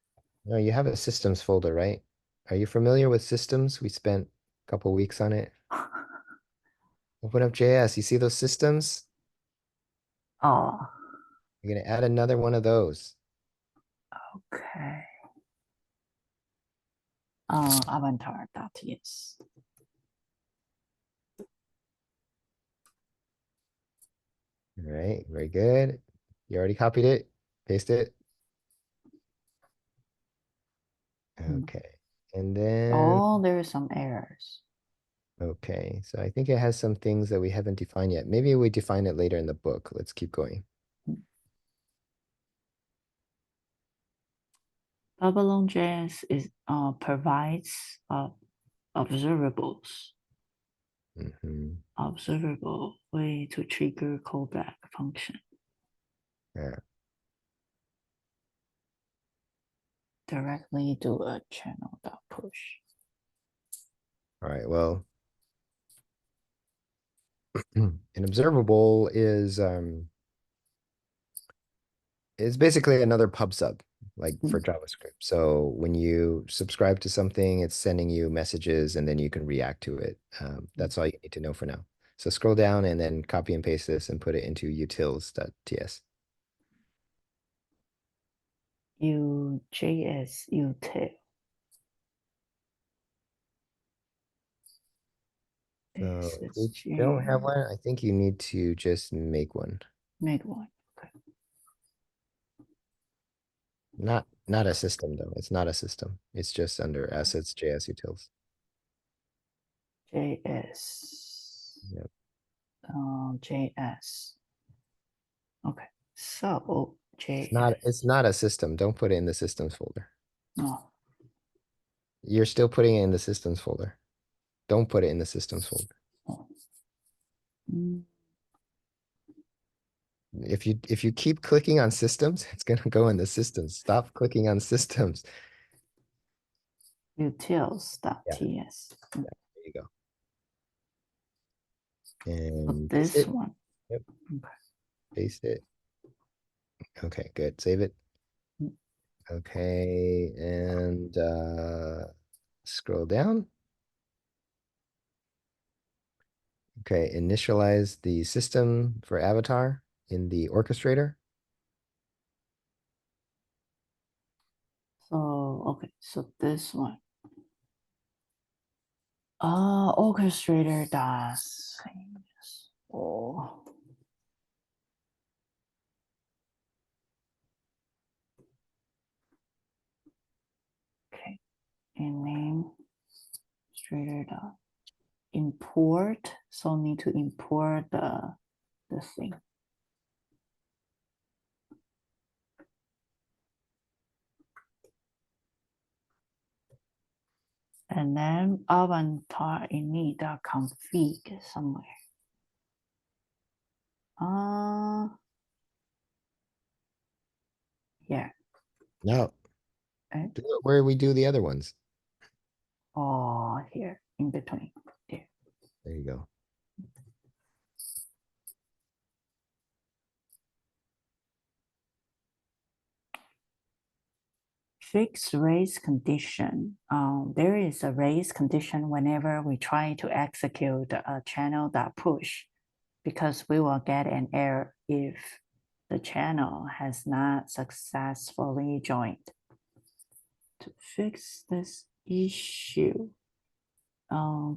No, you have a systems folder, right? Are you familiar with systems? We spent a couple weeks on it. Open up JS. You see those systems? Oh, You're going to add another one of those. okay. Avatar.ts. All right, very good. You already copied it, paste it. Okay. And then, Oh, there are some errors. okay, so I think it has some things that we haven't defined yet. Maybe we define it later in the book. Let's keep going. Babylon.js is provides observables. Observable way to trigger callback function. Yeah. Directly to a channel.push. All right, well, an observable is basically another pub sub, like for JavaScript. So when you subscribe to something, it's sending you messages and then you can react to it. That's all you need to know for now. So scroll down and then copy and paste this and put it into utils.ts. JS util. So This if is you don't have one, I think you need to just make one. make one. Okay. Not a system though. It's not a system. It's just under assets JS utils. JS. Yep. JS. Okay. So JS. It's not a system. Don't put it in the systems folder. Oh. You're still putting it in the systems folder. Don't put it in the systems folder. Oh. Mm. If you keep clicking on systems, it's gonna go in the systems. Stop clicking on systems. Utils.ts. There you go. So And paste this it. one. Yep. Okay. Paste it. Okay, good. Save it. Mm. Okay, and scroll down. Okay, initialize the system for avatar in the orchestrator. So okay, so this one. Orchestrator does things. Oh. Okay. And name orchestrator dot import. So need to import the thing. And then avatar init.config somewhere. Yeah. No, Right? do it where we do the other ones. Oh, here in between. There. There you go. Fixed race condition. There is a race condition whenever we try to execute a channel.push because we will get an error if the channel has not successfully joined. To fix this issue,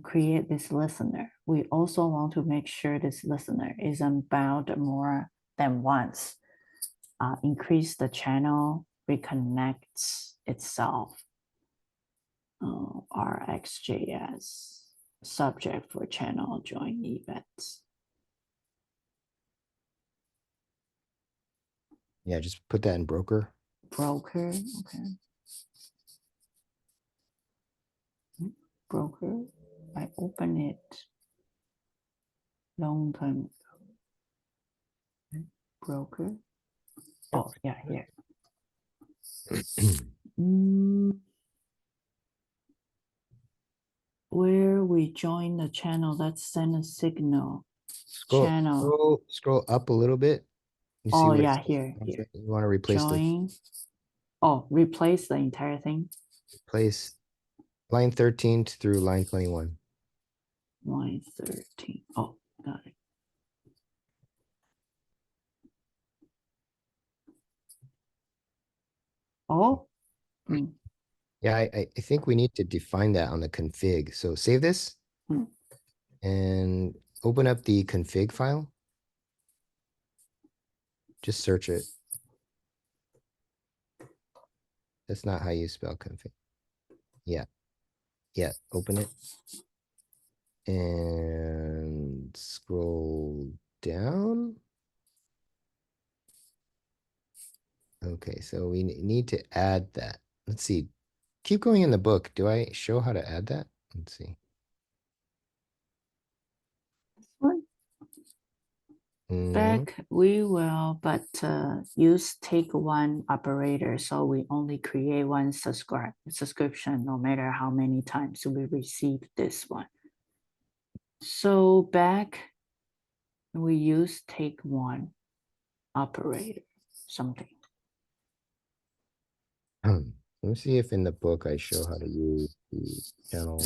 create this listener, we also want to make sure this listener is bound more than once. Increase the channel, reconnects itself. RxJS subject for channel join events. Yeah, just put that in broker. Broker, okay. Broker, I open it long time ago. Broker. Oh, yeah, here. Where we join the channel, let's send a signal. Channel. Scroll up a little bit. You see Oh, where yeah, here. you want to replace Join. Oh, replace the entire thing. Replace line 13 through line 21. Line 13. Oh, got it. Oh. Yeah, I think we need to define that on the config. So save this and open up the config file. Just search it. That's not how you spell config. Yeah. Yeah, open it. And scroll down. Okay, so we need to add that. Let's see. Keep going in the book. Do I show how to add that? Let's see. No. Back we will, but use take one operator. So we only create one subscription, no matter how many times we receive this one. So back we use take one operator, something. Let me see if in the book I show how to use the channel.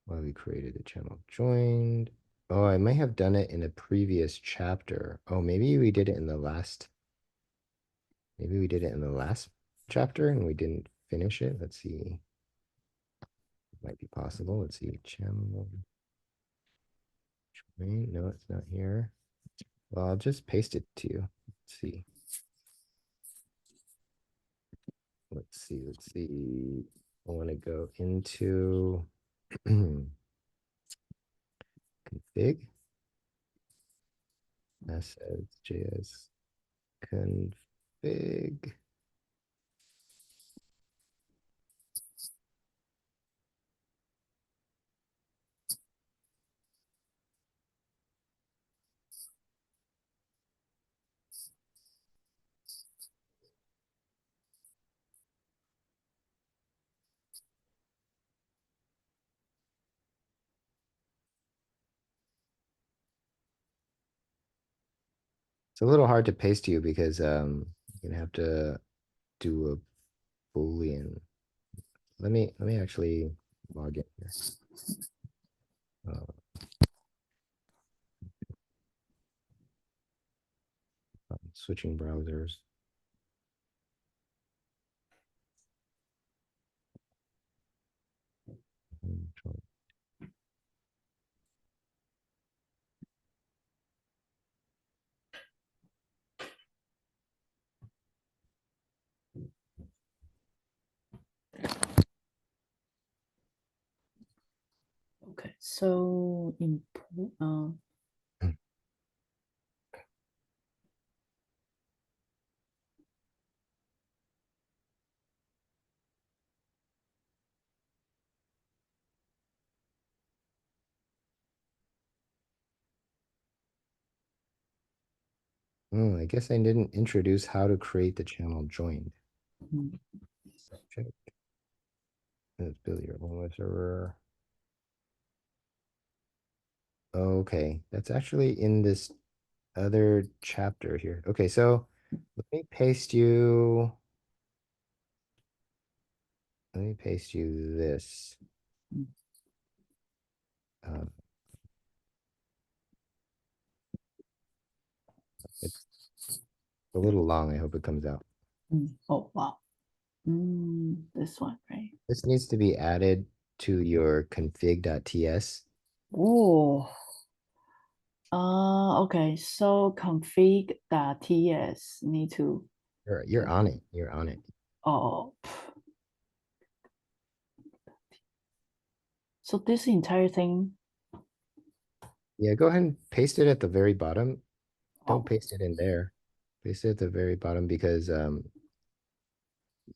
Why we created the channel joined. Oh, I might have done it in a previous chapter. Oh, maybe we did it in the last. Maybe we did it in the last chapter and we didn't finish it. Let's see. Might be possible. Let's see. Channel. No, it's not here. Well, I'll just paste it to you. Let's see. Let's see. I want to go into config. Assets, JS, config. It's a little hard to paste to you because you're gonna have to do a Boolean. Let me actually log in here. Switching browsers. Okay, so Oh, I guess I didn't introduce how to create the channel joined. Check. Let's build your own web server. Okay, that's actually in this other chapter here. Okay, so let me paste you. Let me paste you this. A little long. I hope it comes out. Oh, wow. This one, right? This needs to be added to your config.ts. Oh, okay. So config.ts need to You're on it. You're on it. oh. So this entire thing, Yeah, go ahead and paste it at the very bottom. Don't oh, paste it in there. Paste it at the very bottom because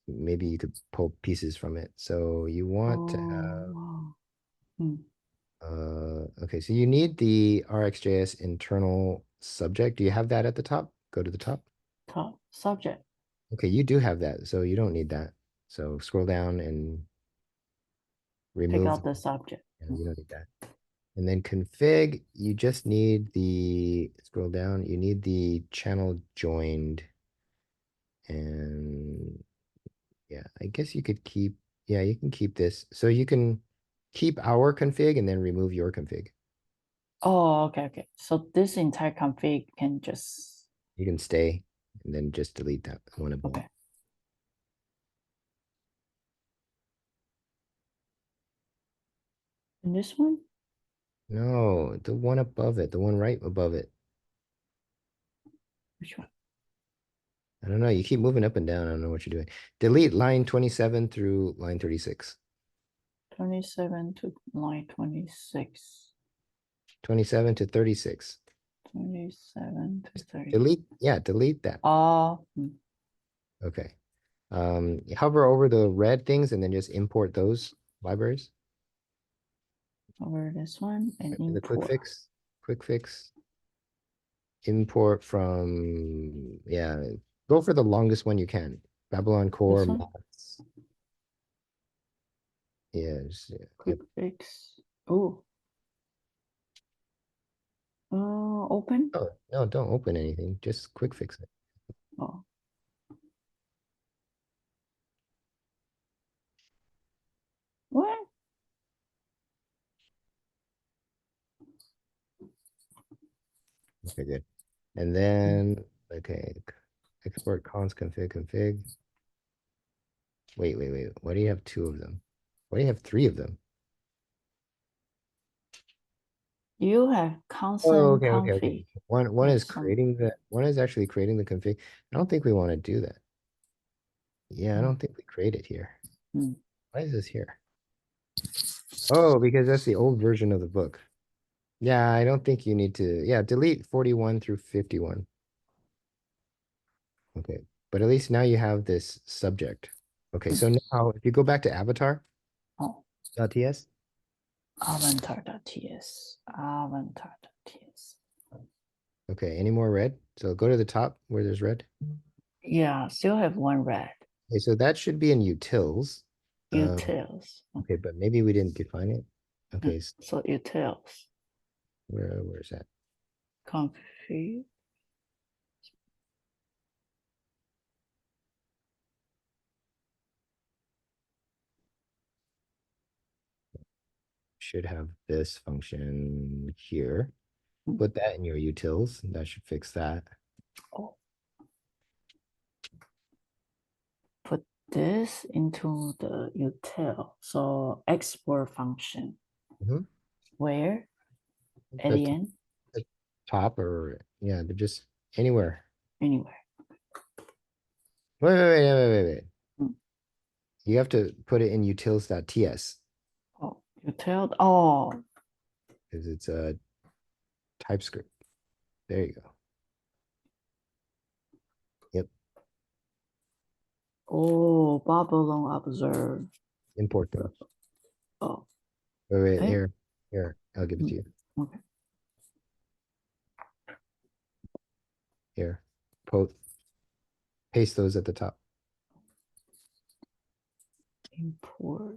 maybe you could pull pieces from it. So you want to oh, have wow. Hmm. okay, so you need the RxJS internal subject. Do you have that at the top? Go to the top. Top subject. Okay, you do have that, so you don't need that. So scroll down and Take remove, out the subject. you don't need that. And then config, you just need the, scroll down, you need the channel joined. And yeah, I guess you could keep, yeah, you can keep this. So you can keep our config and then remove your config. Oh, okay, okay. So this entire config can just You can stay and then just delete that one above. okay. And this one, No, the one above it, the one right above it. which one? I don't know. You keep moving up and down. I don't know what you're doing. Delete line 27 through line 36. 27 to line 26. 27 to 36. 27 to 30. Delete, yeah, delete that. Oh, Okay. Hover over the red things and then just import those libraries. over this one and The quick import. fix, quick fix, import from, yeah, go for the longest one you can. Babylon core This one, mods. Yes. quick Yep. fix. Oh, open. Oh, no, don't open anything. Just quick fix it. Oh, what? Okay, good. And then, okay, export const config. Wait. Why do you have two of them? Why do you have three of them? You have Oh, constant okay. config. One Yeah, is some. creating the one is actually creating the config. I don't think we want to do that. Yeah, I Mm, don't think we create it here. mm. Why is this here? Oh, because that's the old version of the book. Yeah, I don't think you need to. Yeah, delete 41 through 51. Okay, but at least now you have this subject. Okay, so now if you go back to avatar.ts, Oh, avatar.ts. okay, any more red? So go to the top where there's red. Yeah, still have one red. Okay, so that should be in utils. Utils. Okay, but maybe we didn't define it. Okay, so So utils. where's that? Config. Should have this function here. Mm. Put that in your utils. That should fix that. Oh, put this into the util. So export function. Mhm. Where? At The, the end? the top or yeah, they're just anywhere. Anywhere. Wait. Mm. You have to put it in utils.ts Oh, util. Oh, because it's a TypeScript. There you go. Yep. oh, Babylon observe. Import those. Oh, Wait, hey. here. I'll give it to you. Okay. Here. Po Paste those at the top. Import.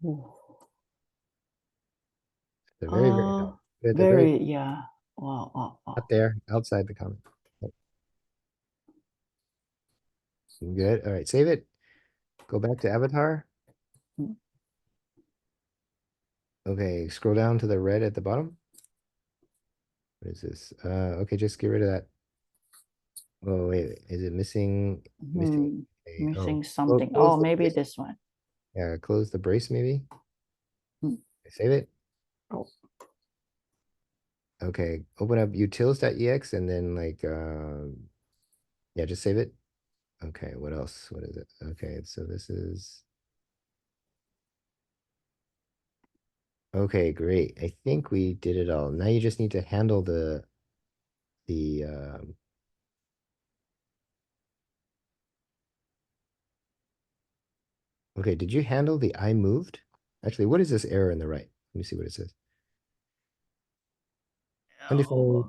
Oh. They're very top. At the very Very, yeah. Wow. up there, outside the comment. Yep. Good. All right, save it. Go back to avatar. Mm. Okay, scroll down to the red at the bottom. What is this? Okay, just get rid of that. Oh, wait, is it missing Hmm, a, oh, missing something. close Oh, the maybe brace? this one. Yeah, close the brace maybe. Hmm. Save it. Oh, Okay, open up utils.ex and then like yeah, just save it. Okay, what else? What is it? Okay, so this is okay, great. I think we did it all. Now you just need to handle the okay, did you handle the I moved? Actually, what is this error in the right? Let me see what it says. Undefined,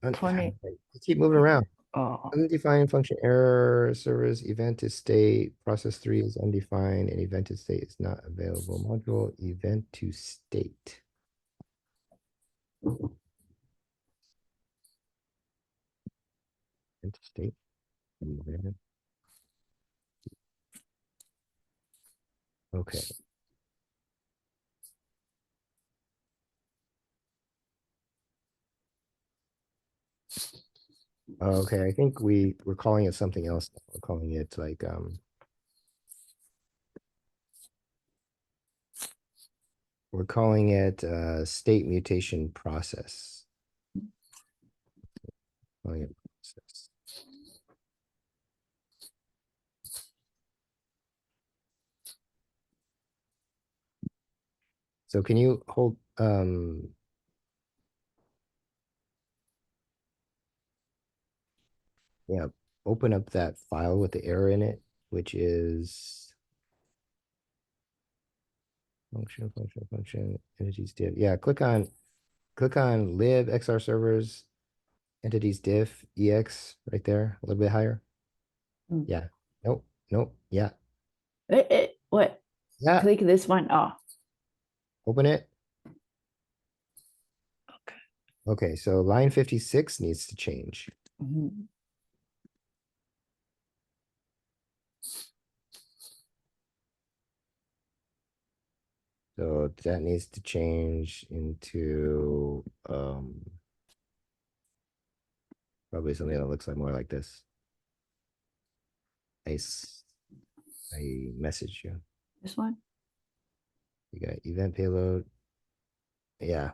oh, 20. keep moving around. Oh, Undefined function error, service event to state, process 3 is undefined, and event to state is not available. Module event to state. Event to state. Event. Okay. Okay, I think we're calling it something else. We're calling it like we're calling it state mutation process. Calling it process. So can you hold yeah, open up that file with the error in it, which is function, entities div. Yeah, click on lib XR servers, entities diff, EX right there, a little bit higher. hmm. Yeah. Nope. Nope. Yeah. What? Yeah. Click this one. Oh, Open it. okay. Okay, so line 56 needs to change. Mhm. So that needs to change into probably something that looks like more like this. I, I message you. This one? You got event payload. Yeah.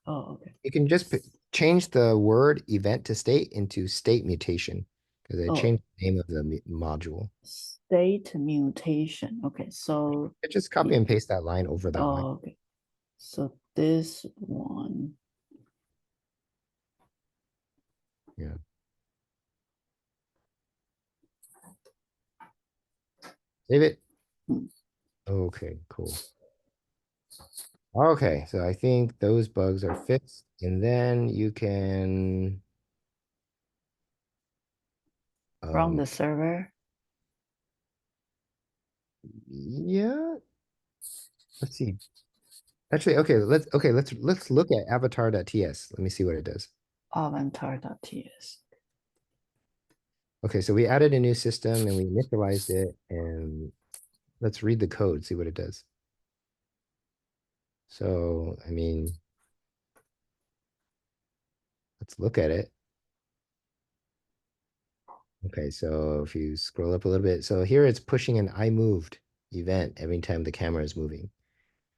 Oh, okay. You can just change the word event to state into state mutation because I Oh, changed the name of the module. state mutation. Okay, so Just copy and paste that line over that line. oh, okay. So this one. Yeah. Save it. Hmm. Okay, cool. Okay, so I think those bugs are fixed, and then you can From um the server. yeah, let's see. Actually, let's look at avatar.ts. Let me see what it does. Avatar.ts. Okay, so we added a new system and we initialized it, and let's read the code, see what it does. So, I mean, let's look at it. Okay, so if you scroll up a little bit, so here it's pushing an I moved event every time the camera is moving.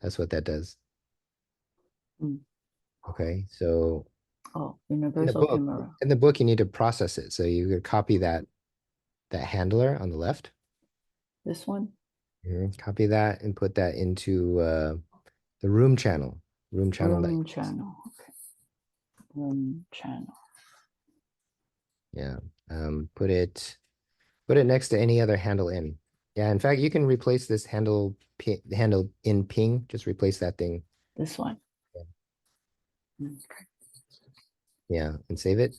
That's what that does. Hmm. Okay, so Oh, in the universal book, camera. in the book, you need to process it. So you could copy that handler on the left. This one? Copy that and put that into the room channel. Room channel that Room channel. Okay. Room channel. yeah. Put it next to any other handle in. Yeah, in fact, you can replace this handle in ping. Just replace that thing. This one. Hmm. Yeah, and save it.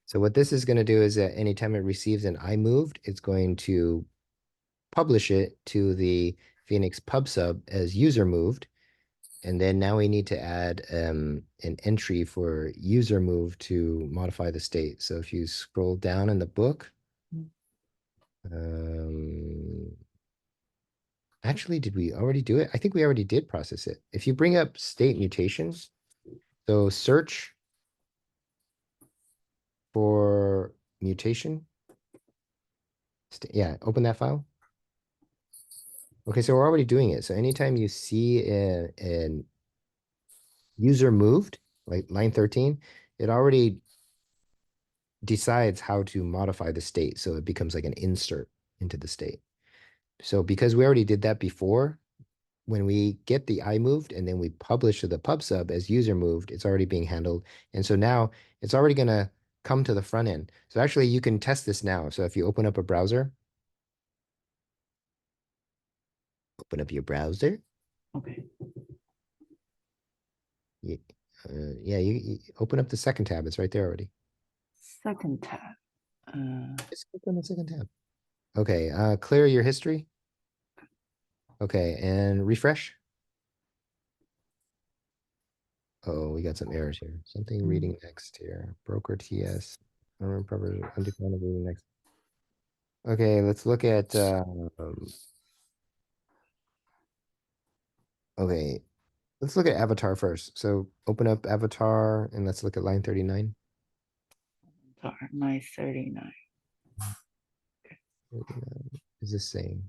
So what this is going to do is that anytime it receives an I moved, it's going to publish it to the Phoenix pub sub as user moved. And then now we need to add an entry for user move to modify the state. So if you scroll down in the book, um, actually, did we already do it? I think we already did process it. If you bring up state mutations, so search for mutation. Yeah, open that file. Okay, so we're already doing it. So anytime you see an user moved, like line 13, it already decides how to modify the state. So it becomes like an insert into the state. So because we already did that before, when we get the I moved and then we publish to the pub sub as user moved, it's already being handled. And so now it's already going to come to the front end. So actually you can test this now. So if you open up a browser, open up your browser. Okay. You, yeah, you open up the second tab. It's right there already. Second tab. Just click on the second tab. Okay, clear your history. Okay, and refresh. Oh, we got some errors here. Something reading next here. Broker TS. Undefined reading next. Okay, let's look at okay, let's look at Avatar first. So open up Avatar and let's look at line 39. Sorry, my 39. 39 is the same.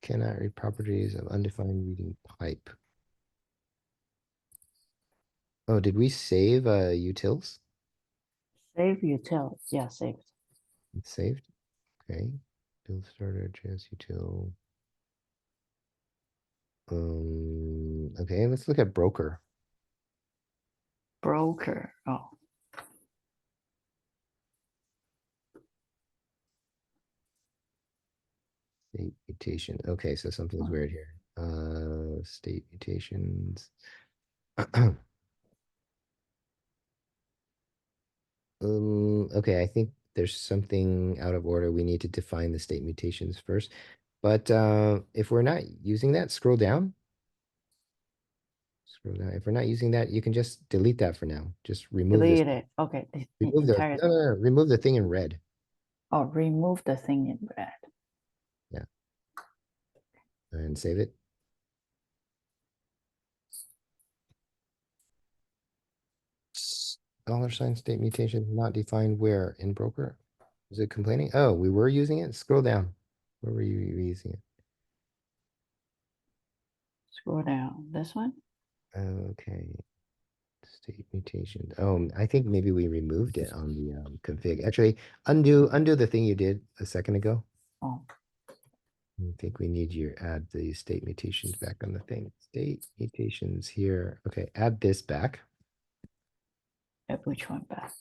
Cannot read properties of undefined reading pipe. Oh, did we save utils? Save util. Yeah, saved. It's saved. Okay. Build starter, JS util. Okay, let's look at broker. Broker. Oh, State mutation. Okay, so something's weird here. State mutations. Okay, I think there's something out of order. We need to define the state mutations first. But if we're not using that, scroll down. Scroll down. If we're not using that, you can just delete that for now. Just remove this. delete it. Okay, the Remove the entire no, thing. no, no, remove the thing in red. Oh, remove the thing in red. Yeah. And save it. $sign state mutation not defined where in broker? Is it complaining? Oh, we were using it. Scroll down. Where were you using it? Scroll down. This one? Okay. State mutation. Oh, I think maybe we removed it on the config. Actually, undo the thing you did a second ago. Oh, I think we need you to add the state mutations back on the thing. State mutations here. Okay, add this back. which one back?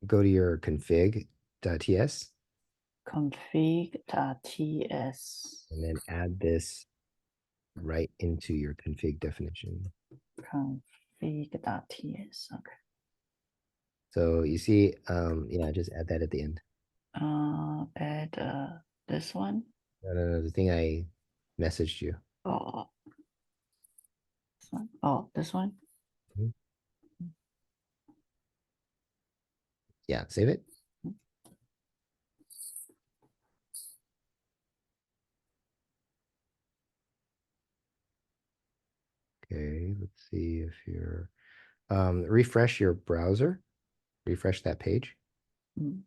Go to your config.ts Config.ts. and then add this right into your config definition. Config.ts. Okay. So you see, yeah, just add that at the end. Add this one. No, the thing I messaged you. Oh, this one. Oh, this one. Mhm. Yeah, save it. Okay, let's see if you're refresh your browser, refresh that page. Mm,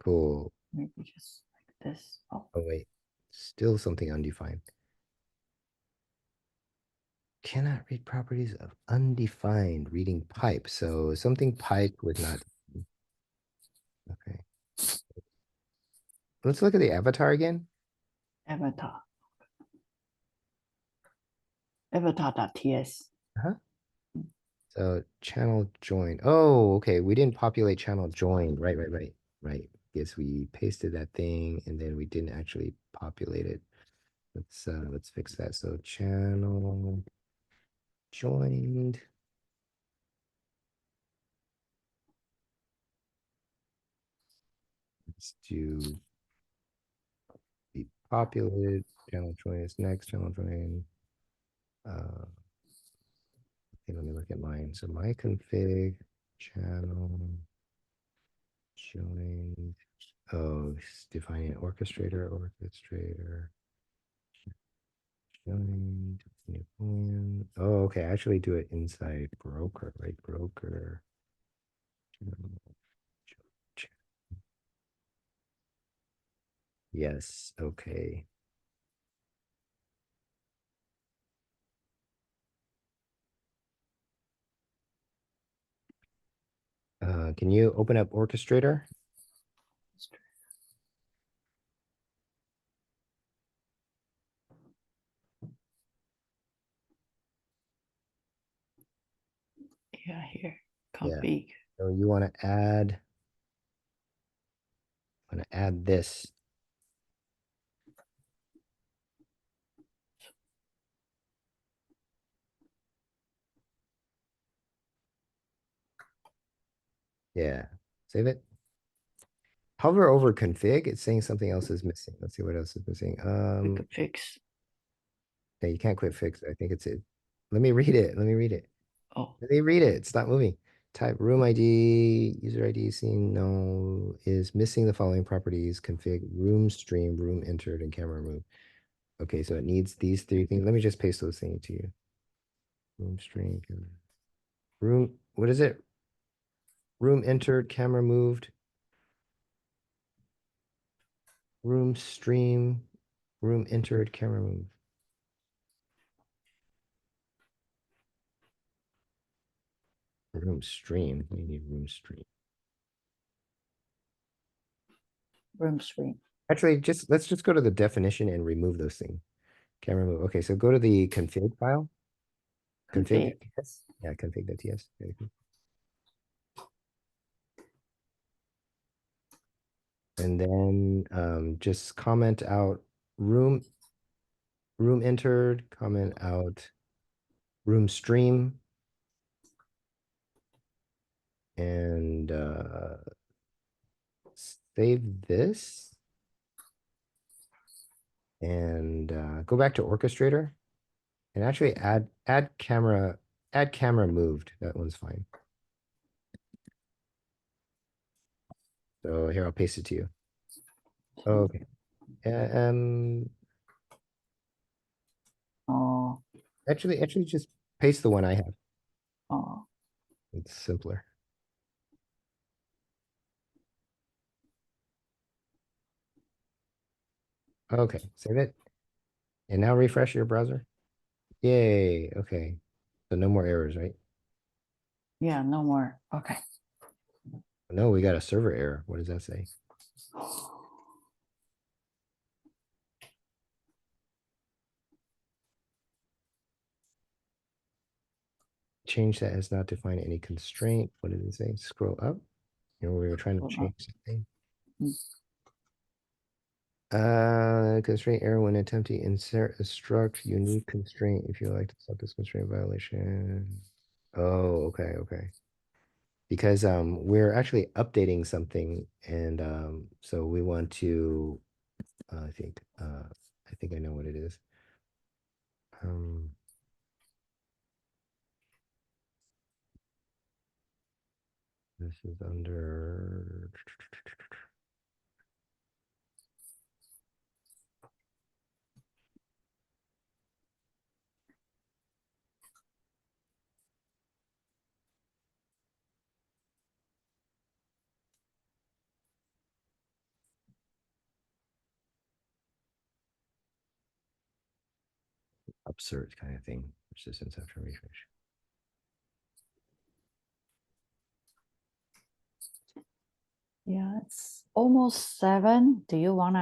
Cool. maybe just like this. Oh, Oh wait, still something undefined. Cannot read properties of undefined reading pipe. So something pipe was not. Okay. Let's look at the avatar again. avatar. Avatar.ts. Uh-huh. So channel join. Oh, okay. We didn't populate channel join. Right. Yes, we pasted that thing and then we didn't actually populate it. Let's fix that. So channel joined. Let's do be populated. Channel join is next. Channel join. Okay, let me look at mine. So my config channel joined. Oh, defining orchestrator. Oh, okay. Actually do it inside broker, right? Broker. Yes, okay. Can you open up Orchestrator? Yeah, here, Yeah. config. So you want to add this. Yeah. Save it. Hover over config. It's saying something else is missing. Let's see what else is missing. We could fix. Yeah, you can't quit fix. I think it's it. Let me read it. Let me read it. Oh, Let me read it. It's not moving. Type room ID, user ID seen, no, is missing the following properties: config, room stream, room entered, and camera moved. Okay, so it needs these three things. Let me just paste those things to you. Room stream, room, what is it? Room entered, camera moved, room stream, room entered, camera moved. Room stream. We need room stream. room stream. Actually, let's just go to the definition and remove those things. Camera move. Okay, so go to the config file. Config. Config.ts. Yeah, config.ts. And then just comment out room entered, comment out room stream, and save this. And go back to Orchestrator and actually add camera moved. That one's fine. So here, I'll paste it to you. Okay. Oh, Actually just paste the one I have. oh, It's simpler. Okay, save it. And now refresh your browser. Yay, okay. So no more errors, right? yeah, no more. Okay. No, we got a server error. What does that say? Change that as not define any constraint. What did it say? Scroll up. You know, we were trying to change something. Constraint error when attempting insert a struct unique constraint if you like to set this constraint violation. Oh, okay, okay. Because we're actually updating something and so we want to I think I know what it is. This is under absurd kind of thing. Persistence after refresh. Yeah, it's almost 7. Do you wanna